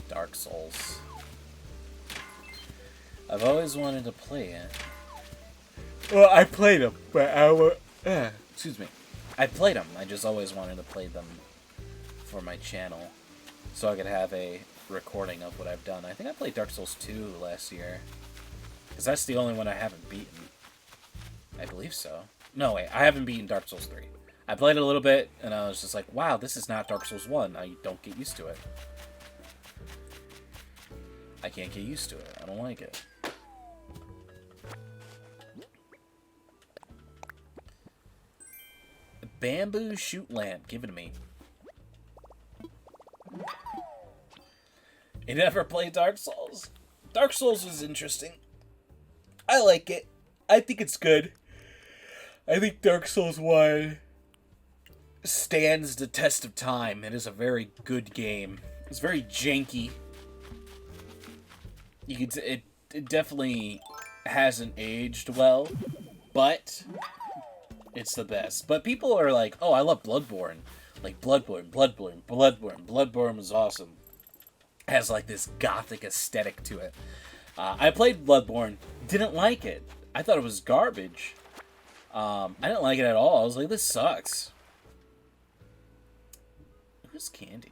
Dark Souls. I've always wanted to play it. Well, I played them, but excuse me. I played them. I just always wanted to play them for my channel, so I could have a recording of what I've done. I think I played Dark Souls 2 last year, because that's the only one I haven't beaten. I believe so. No, wait, I haven't beaten Dark Souls 3. I played it a little bit, and I was just like, wow, this is not Dark Souls 1. I don't get used to it. I can't get used to it. I don't like it. Bamboo shoot lamp. Give it to me. You never played Dark Souls? Dark Souls is interesting. I like it. I think it's good. I think Dark Souls 1 stands the test of time. It is a very good game. It's very janky. You can it definitely hasn't aged well, but it's the best. But people are like, oh, I love Bloodborne. Like, Bloodborne was awesome. It has, like, this gothic aesthetic to it. I played Bloodborne. Didn't like it. I thought it was garbage. I didn't like it at all. I was like, this sucks. Who's Candy?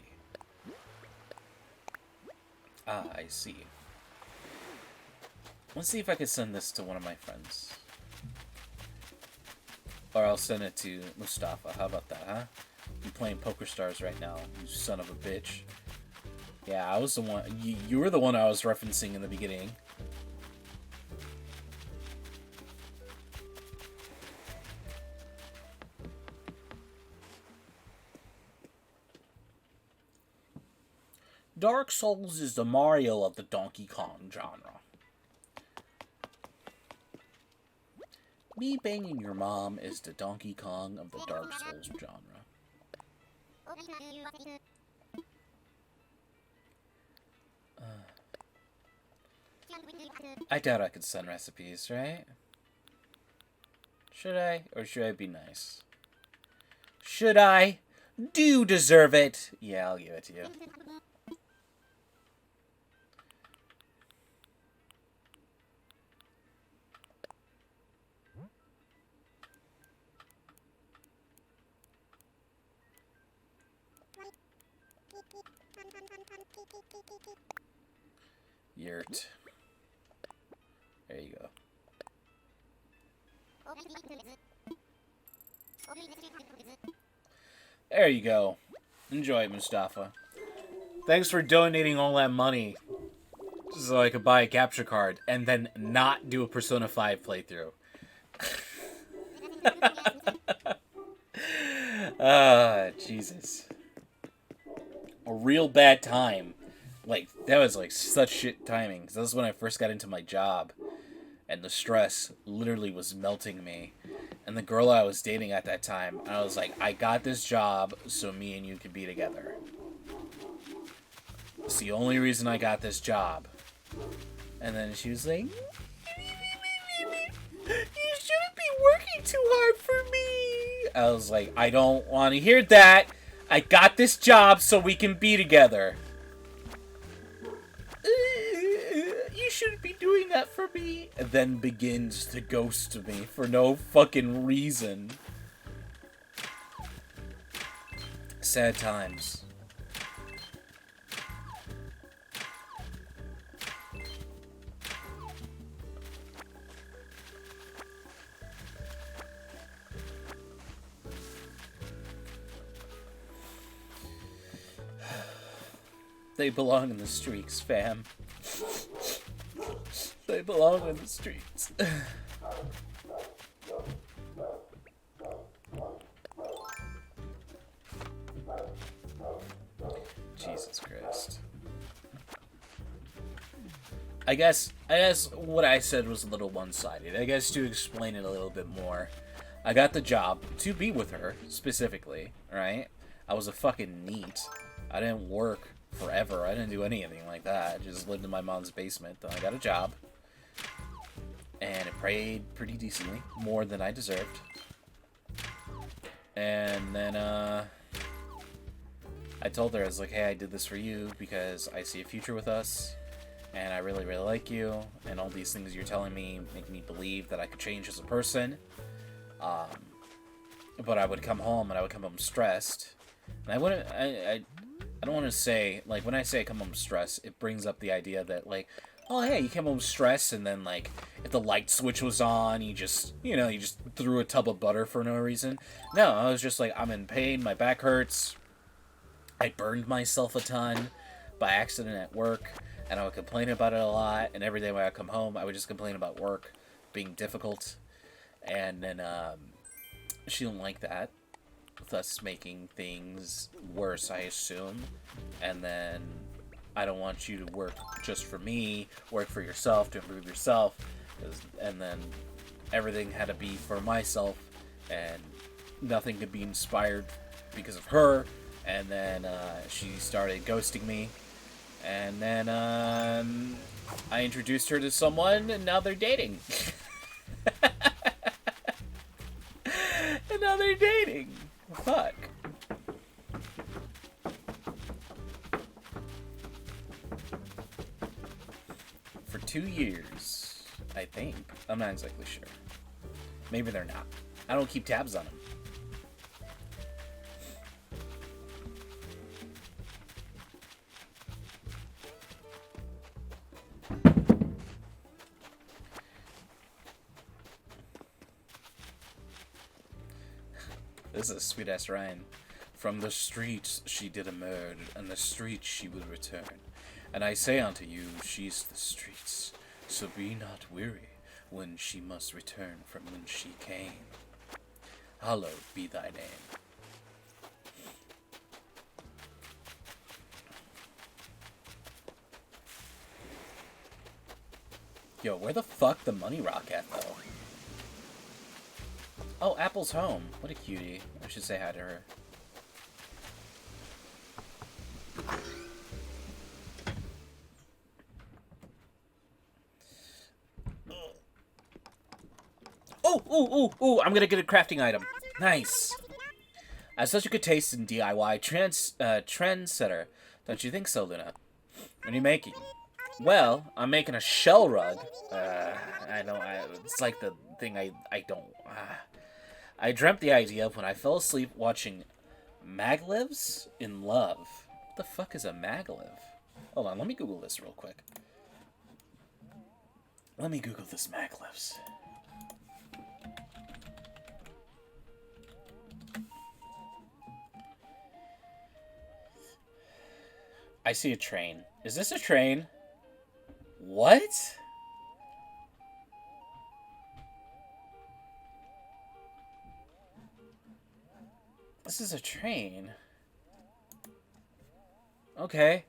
Ah, I see. Let's see if I can send this to one of my friends. Or I'll send it to Mustafa. How about that, huh? I'm playing Poker Stars right now, you son of a bitch. Yeah, I was the one. You were the one I was referencing in the beginning. Dark Souls is the Mario of the Donkey Kong genre. Me banging your mom is the Donkey Kong of the Dark Souls genre. I doubt I could send recipes, right? Should I? Or should I be nice? Should I? Do you deserve it? Yeah, I'll give it to you. Yurt. There you go. There you go. Enjoy it, Mustafa. Thanks for donating all that money so I could buy a capture card and then not do a Persona 5 playthrough. Ah, Jesus. A real bad time. Like, that was like such shit timing. 'Cause that was when I first got into my job. And the stress literally was melting me. And the girl I was dating at that time, I was like, I got this job so me and you can be together. It's the only reason I got this job. And then she was like, you shouldn't be working too hard for me. I was like, I don't want to hear that. I got this job so we can be together. You shouldn't be doing that for me. And then begins to ghost me for no fucking reason. Sad times. They belong in the streets, fam. They belong in the streets. Jesus Christ. I guess what I said was a little one-sided. I guess to explain it a little bit more, I got the job to be with her, specifically, right? I was a fucking NEET. I didn't work forever. I didn't do anything like that. I just lived in my mom's basement. Then I got a job. And it paid pretty decently. More than I deserved. And then, I told her, I was like, hey, I did this for you because I see a future with us. And I really, really like you. And all these things you're telling me make me believe that I could change as a person. But I would come home and I would come home stressed. And I wouldn't, I don't want to say, like, when I say I come home stressed, it brings up the idea that, like, oh yeah, you came home stressed, and then like if the light switch was on, you just threw a tub of butter for no reason. No, I was just like, I'm in pain, my back hurts, I burned myself a ton by accident at work, and I would complain about it a lot. And every day when I come home, I would just complain about work being difficult, and then she didn't like that, thus making things worse, I assume. And then I don't want you to work just for me, work for yourself to improve yourself, and then everything had to be for myself, and nothing could be inspired because of her. And then she started ghosting me, and then I introduced her to someone, and now they're dating. And now they're dating. Fuck. For 2 years, I think. I'm not exactly sure. Maybe they're not. I don't keep tabs on them. This is a sweet-ass rhyme. From the streets she did emerge, and the streets she will return. And I say unto you, she's the streets, so be not weary when she must return from whence she came. Hallowed be thy name. Yo, where the fuck the money rock at, though? Oh, Apple's home. What a cutie. I should say hi to her. Ooh, I'm gonna get a crafting item. Nice. I have such a good taste in DIY. Trendsetter. Don't you think so, Luna? What are you making? Well, I'm making a shell rug. It's like the thing I don't... I dreamt the idea when I fell asleep watching Maglivs in Love. What the fuck is a Magliv? Hold on, let me Google this real quick. Let me Google this Maglivs. I see a train. Is this a train? What? This is a train. Okay.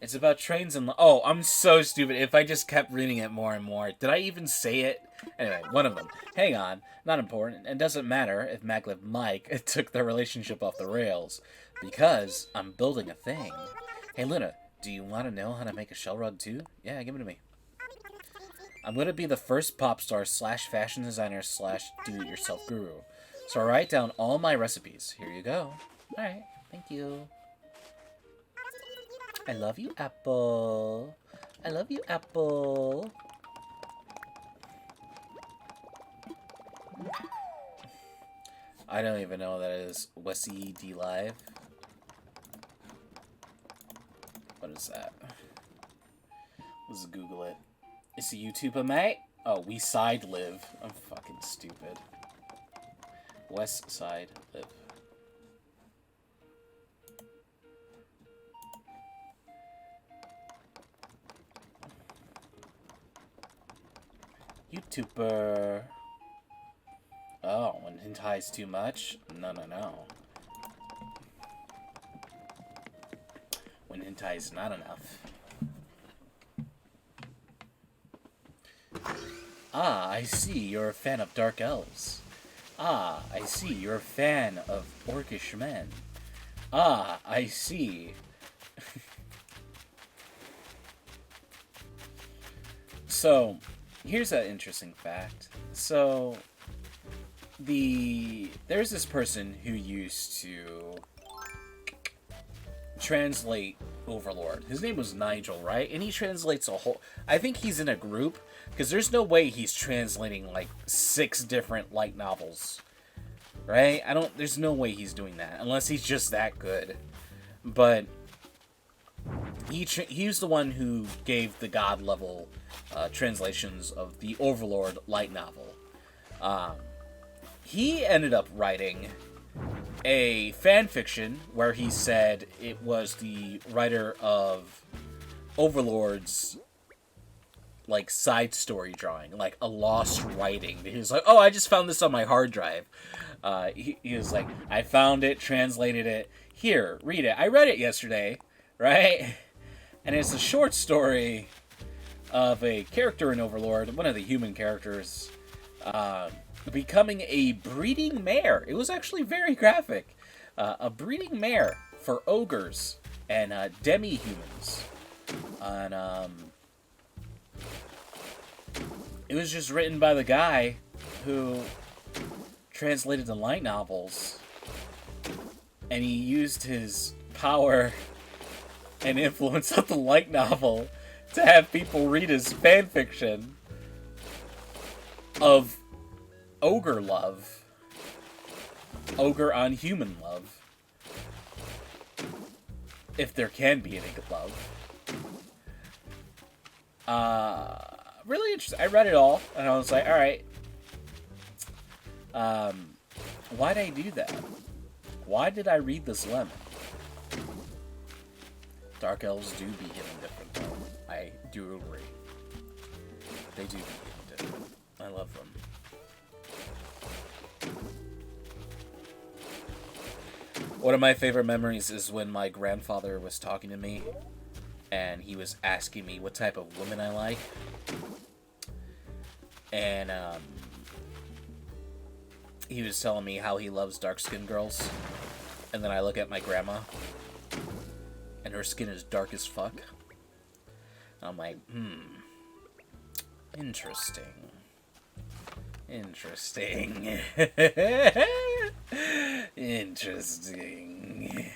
It's about trains and... Oh, I'm so stupid. If I just kept reading it more and more. Did I even say it? Anyway, one of them. Hang on. Not important. It doesn't matter if Maglev Mike took their relationship off the rails. Because I'm building a thing. Hey, Luna, do you want to know how to make a shell rug too? Yeah, give it to me. I'm going to be the first pop star / fashion designer / do-it-yourself guru. So I write down all my recipes. Here you go. Alright, thank you. I love you, Apple. I love you, Apple. I don't even know what that is. Wessie D Live. What is that? Let's Google it. It's a YouTuber, mate? Oh, we side live. I'm fucking stupid. West Side Live. YouTuber. Oh, when hentai's too much? No. When hentai's not enough. Ah, I see, you're a fan of dark elves. Ah, I see, you're a fan of orcish men. Ah, I see. So, here's an interesting fact. So, there's this person who used to translate Overlord. His name was Nigel, right? And he translates a whole... I think he's in a group, because there's no way he's translating, like, 6 different light novels. Right? There's no way he's doing that, unless he's just that good. But He's the one who gave the god level translations of the Overlord light novel. He ended up writing a fan fiction where he said it was the writer of Overlord's like side story drawing, like a lost writing. He was like, "Oh, I just found this on my hard drive." He was like, "I found it, translated it. Here, read it. I read it yesterday, right?" And it's a short story of a character in Overlord, one of the human characters, becoming a breeding mare. It was actually very graphic. A breeding mare for ogres and demi-humans. And it was just written by the guy who translated the light novels, and he used his power and influence of the light novel to have people read his fan fiction of ogre love, ogre on human love, if there can be any love. Really interesting. I read it all, and I was like, all right. Why'd I do that? Why did I read this lemon? Dark elves do be hidden different, though. I do agree. They do be hidden different. I love them. One of my favorite memories is when my grandfather was talking to me, and he was asking me what type of women I like. And, he was telling me how he loves dark-skinned girls. And then I look at my grandma, and her skin is dark as fuck. And I'm like, interesting. Interesting. Interesting.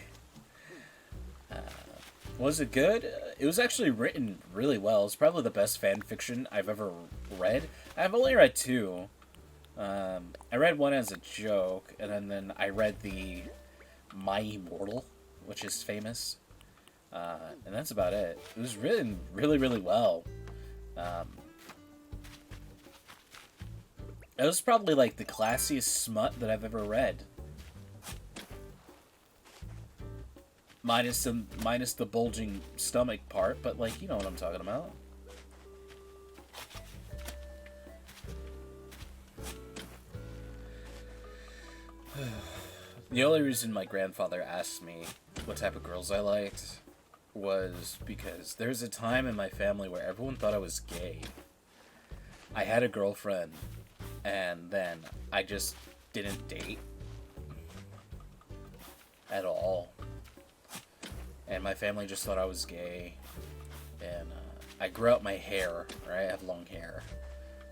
Was it good? It was actually written really well. It's probably the best fan fiction I've ever read. I've only read two. I read one as a joke, and then I read the My Immortal, which is famous. And that's about it. It was written really, really well. It was probably like the classiest smut that I've ever read. Minus the bulging stomach part, but like, you know what I'm talking about. The only reason my grandfather asked me what type of girls I liked was because there's a time in my family where everyone thought I was gay. I had a girlfriend, and then I just didn't date at all. And my family just thought I was gay. And I grew out my hair, right? I have long hair.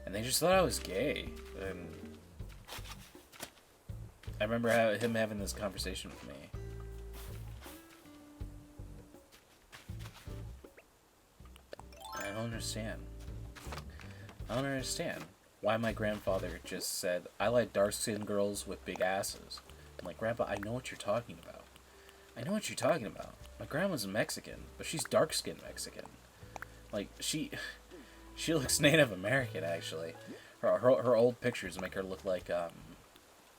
And they just thought I was gay. And I remember him having this conversation with me. I don't understand. I don't understand why my grandfather just said, I like dark-skinned girls with big asses. I'm like, Grandpa, I know what you're talking about. I know what you're talking about. My grandma's Mexican, but she's dark-skinned Mexican. Like, she looks Native American, actually. Her old pictures make her look like,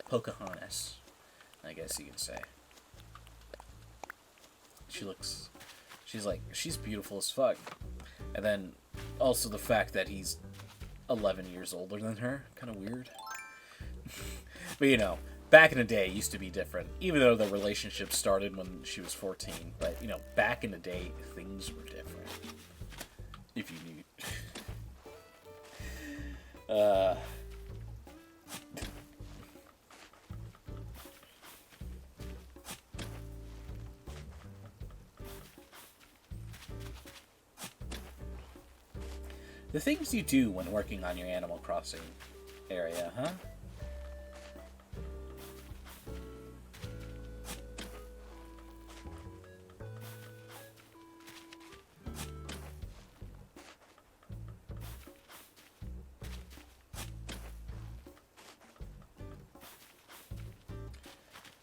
Pocahontas, I guess you can say. She's beautiful as fuck. And then, also the fact that he's 11 years older than her, kind of weird. But, you know, back in the day, it used to be different. Even though the relationship started when she was 14. But, you know, back in the day, things were different. If you knew. The things you do when working on your Animal Crossing area, huh?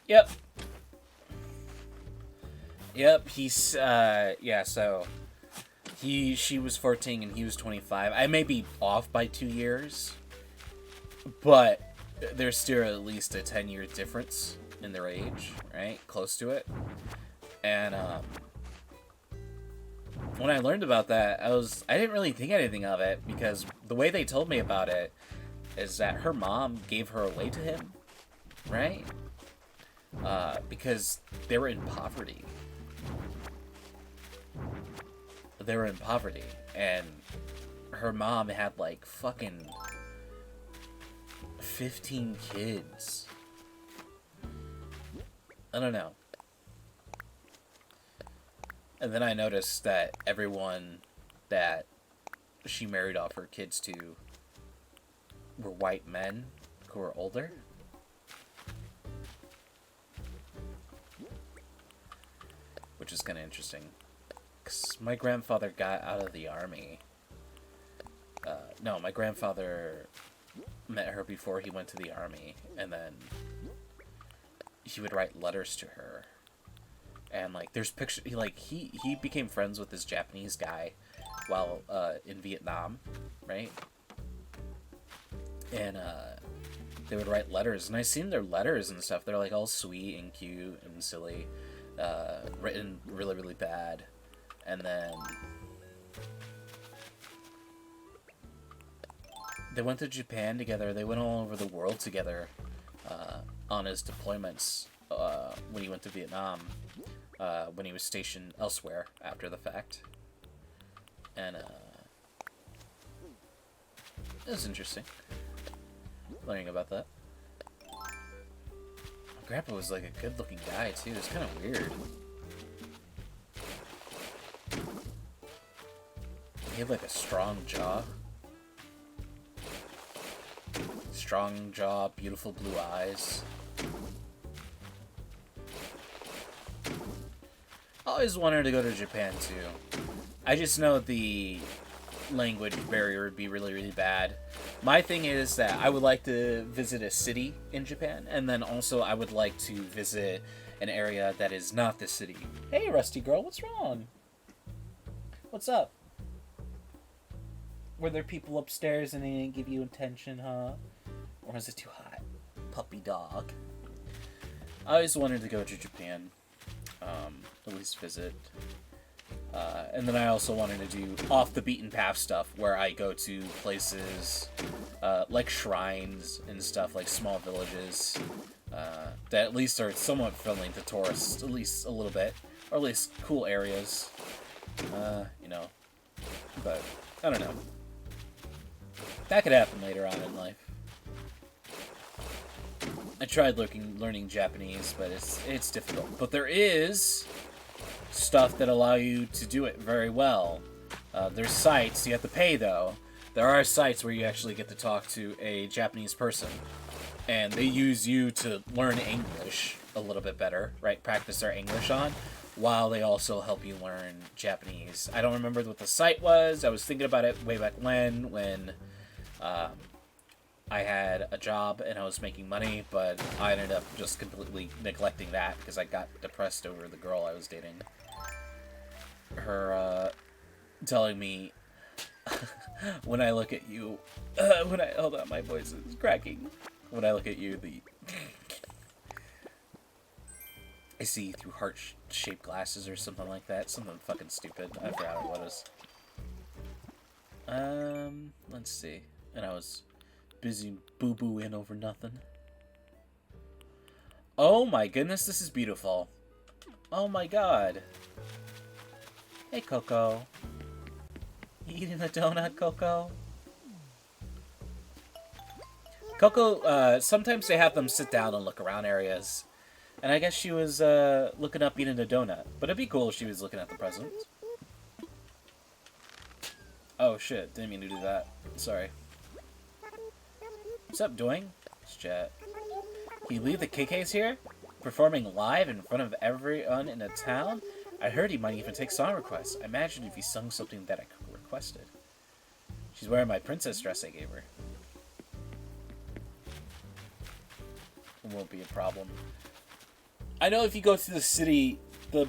Yep. Yep, he's, yeah, so she was 14 and he was 25. I may be off by 2 years, but there's still at least a 10-year difference in their age, right? Close to it. And, when I learned about that, I didn't really think anything of it, because the way they told me about it is that her mom gave her away to him, right? Because they were in poverty. They were in poverty, and her mom had, like, fucking 15 kids. I don't know. And then I noticed that everyone that she married off her kids to were white men who were older. Which is kind of interesting. Because my grandfather got out of the army. No, my grandfather met her before he went to the army. And then he would write letters to her. And, like, there's pictures, he became friends with this Japanese guy while, in Vietnam, right? And, they would write letters, and I seen their letters and stuff, they're, like, all sweet and cute and silly, written really, really bad, and then they went to Japan together, they went all over the world together, on his deployments, when he went to Vietnam. When he was stationed elsewhere after the fact. And, it was interesting learning about that. My grandpa was, like, a good-looking guy, too. It was kind of weird. He had, like, a strong jaw. Strong jaw, beautiful blue eyes. I always wanted to go to Japan, too. I just know the language barrier would be really, really bad. My thing is that I would like to visit a city in Japan, and then also I would like to visit an area that is not the city. Hey, Rusty Girl, what's wrong? What's up? Were there people upstairs and they didn't give you attention, huh? Or was it too hot? Puppy dog. I always wanted to go to Japan. At least visit. And then I also wanted to do off the beaten path stuff where I go to places like shrines and stuff, like small villages that at least are somewhat friendly to tourists, at least a little bit, or at least cool areas, you know. But I don't know. That could happen later on in life. I tried learning Japanese, but it's difficult. But there is stuff that allow you to do it very well. There's sites, you have to pay though. There are sites where you actually get to talk to a Japanese person. And they use you to learn English a little bit better, right? Practice their English on, while they also help you learn Japanese. I don't remember what the site was. I was thinking about it way back when I had a job and I was making money, but I ended up just completely neglecting that because I got depressed over the girl I was dating. Her, telling me, when I look at you, hold on, my voice is cracking. When I look at you, I see through heart-shaped glasses or something like that. Something fucking stupid. I forgot what it was. Let's see. And I was busy boo-booing over nothing. Oh my goodness, this is beautiful. Oh my god. Hey, Coco. You eating a donut, Coco? Coco, sometimes they have them sit down and look around areas. And I guess she was, looking up eating a donut. But it'd be cool if she was looking at the presents. Oh shit, didn't mean to do that. Sorry. What's up, doing? Let's chat. Can you believe the KK's here? Performing live in front of everyone in the town? I heard he might even take song requests. I imagine if he sung something that I requested. She's wearing my princess dress I gave her. It won't be a problem. I know if you go to the city, the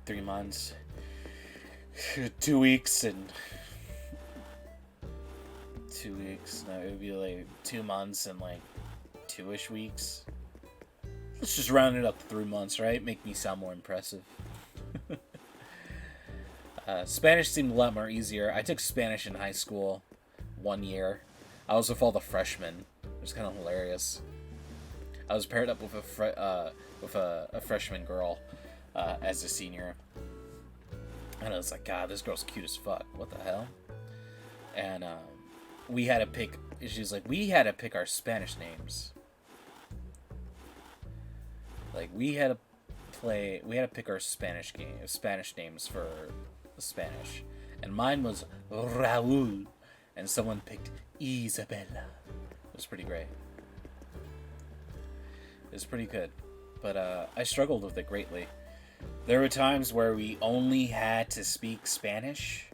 3 months, 2 weeks, and 2 weeks. No, it would be like 2 months and like 2-ish weeks. Let's just round it up to 3 months, right? Make me sound more impressive. Spanish seemed a lot more easier. I took Spanish in high school 1 year. I was with all the freshmen. It was kind of hilarious. I was paired up with a freshman girl as a senior. And I was like, God, this girl's cute as fuck. What the hell? And we had to pick. She's like, we had to pick our Spanish names. Like, we had to pick our Spanish names for Spanish. And mine was Raul. And someone picked Isabella. It was pretty great. It was pretty good. But I struggled with it greatly. There were times where we only had to speak Spanish.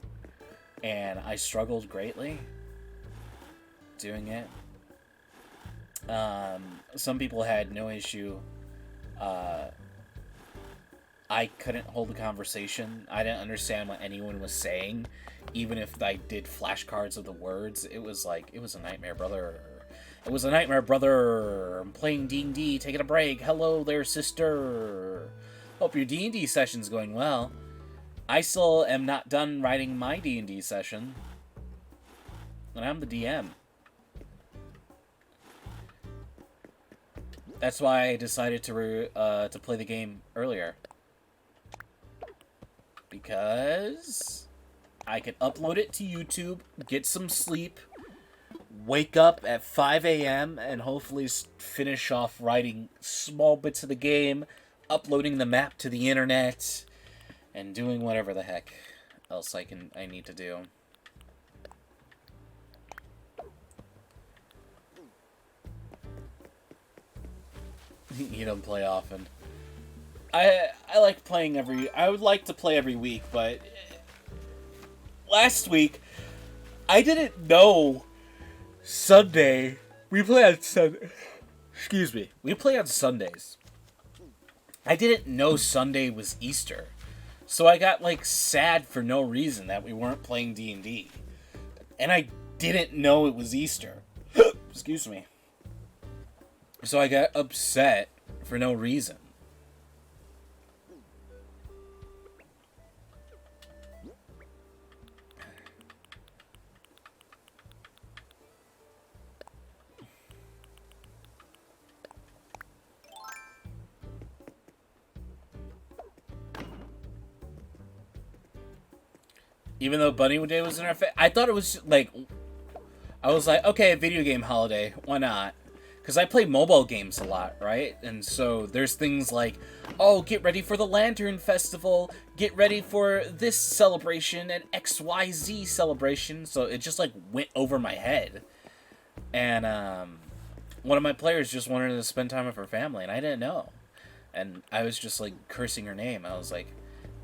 And I struggled greatly doing it. Some people had no issue. I couldn't hold a conversation. I didn't understand what anyone was saying, even if I did flashcards of the words. It was like, it was a nightmare, brother. It was a nightmare, brother. I'm playing D&D, taking a break. Hello there, sister. Hope your D&D session's going well. I still am not done writing my D&D session, and I'm the DM. That's why I decided to play the game earlier. Because I could upload it to YouTube, get some sleep, wake up at 5 a.m. and hopefully finish off writing small bits of the game, uploading the map to the internet, and doing whatever the heck else I need to do. You don't play often. I like playing I would like to play every week, but last week I didn't know Sunday. We play on Sunday. Excuse me. We play on Sundays. I didn't know Sunday was Easter. So I got like sad for no reason that we weren't playing D&D. And I didn't know it was Easter. Excuse me. So I got upset for no reason. Even though Bunny Day was in our face, I thought it was like, I was like, okay, video game holiday, why not? Because I play mobile games a lot, right? And so there's things like, oh, get ready for the Lantern Festival, get ready for this celebration and XYZ celebration. So it just like went over my head. And one of my players just wanted to spend time with her family, and I didn't know. And I was just like cursing her name. I was like,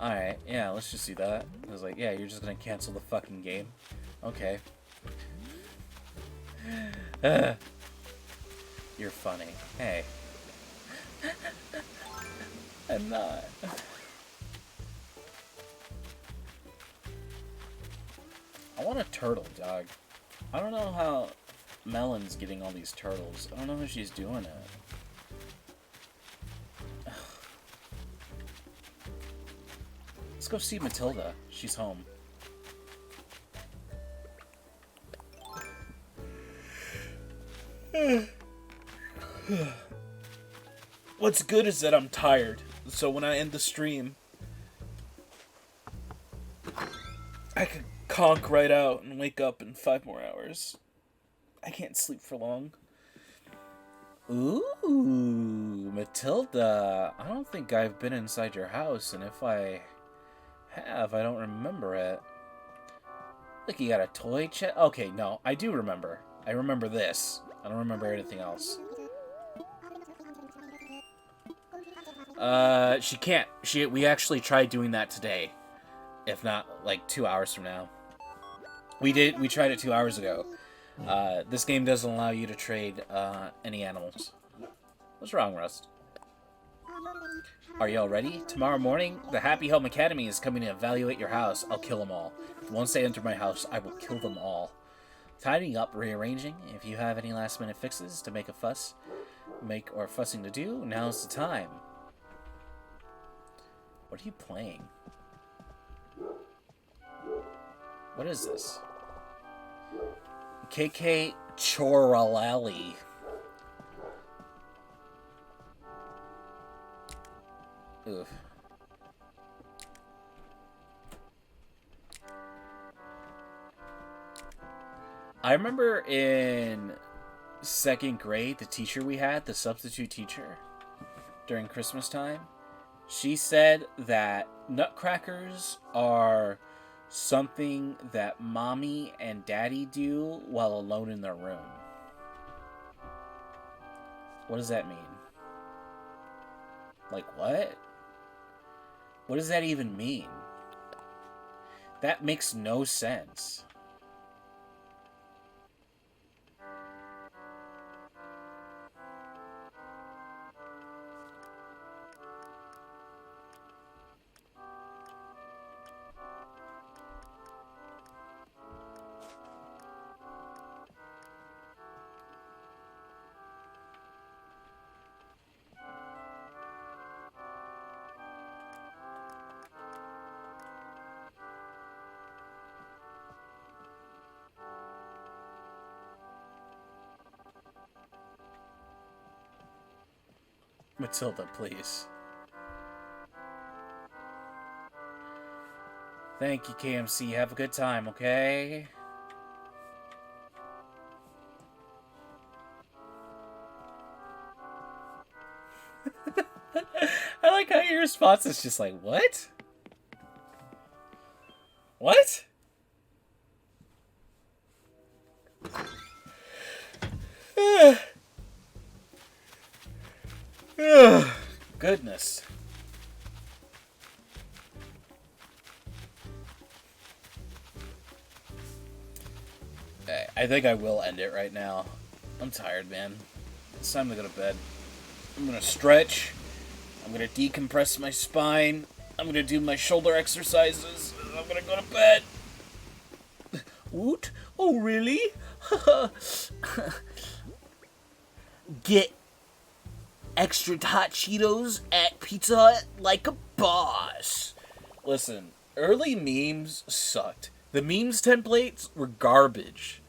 alright, yeah, let's just do that. I was like, yeah, you're just gonna cancel the fucking game? Okay. You're funny. Hey. I'm not. I want a turtle, dog. I don't know how Melon's getting all these turtles. I don't know how she's doing it. Let's go see Matilda. She's home. What's good is that I'm tired. So when I end the stream, I could conk right out and wake up in 5 more hours. I can't sleep for long. Ooh, Matilda. I don't think I've been inside your house, and if I have, I don't remember it. Look, you got a toy chest. Okay, no, I do remember. I remember this. I don't remember anything else. She can't. We actually tried doing that today. If not, like 2 hours from now. We tried it 2 hours ago. This game doesn't allow you to trade, any animals. What's wrong, Rust? Are you all ready? Tomorrow morning, the Happy Home Academy is coming to evaluate your house. I'll kill them all. Once they enter my house, I will kill them all. Tidying up, rearranging. If you have any last-minute fixes to make or fussing to do, now's the time. What are you playing? What is this? KK Choralali. Oof. I remember in 2nd grade, the teacher we had, the substitute teacher, during Christmas time, she said that nutcrackers are something that mommy and daddy do while alone in their room. What does that mean? Like, what? What does that even mean? That makes no sense. Matilda, please. Thank you, KMC. Have a good time, okay? I like how your response is just like, what? What? Goodness. I think I will end it right now. I'm tired, man. It's time to go to bed. I'm gonna stretch. I'm gonna decompress my spine. I'm gonna do my shoulder exercises. And I'm gonna go to bed. Woot? Oh, really? Get extra hot Cheetos at Pizza Hut like a boss. Listen, early memes sucked. The memes templates were garbage.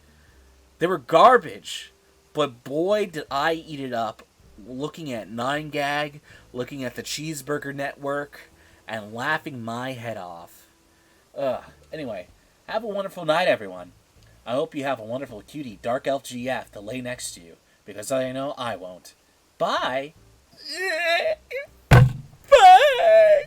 They were garbage. But boy, did I eat it up looking at 9gag, looking at the Cheeseburger Network, and laughing my head off. Anyway, have a wonderful night, everyone. I hope you have a wonderful cutie Dark Elf GF to lay next to you, because I know I won't. Bye! Bye!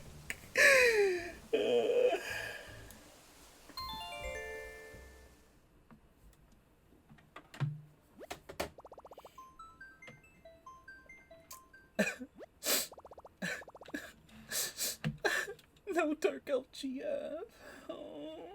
No Dark Elf GF. Oh.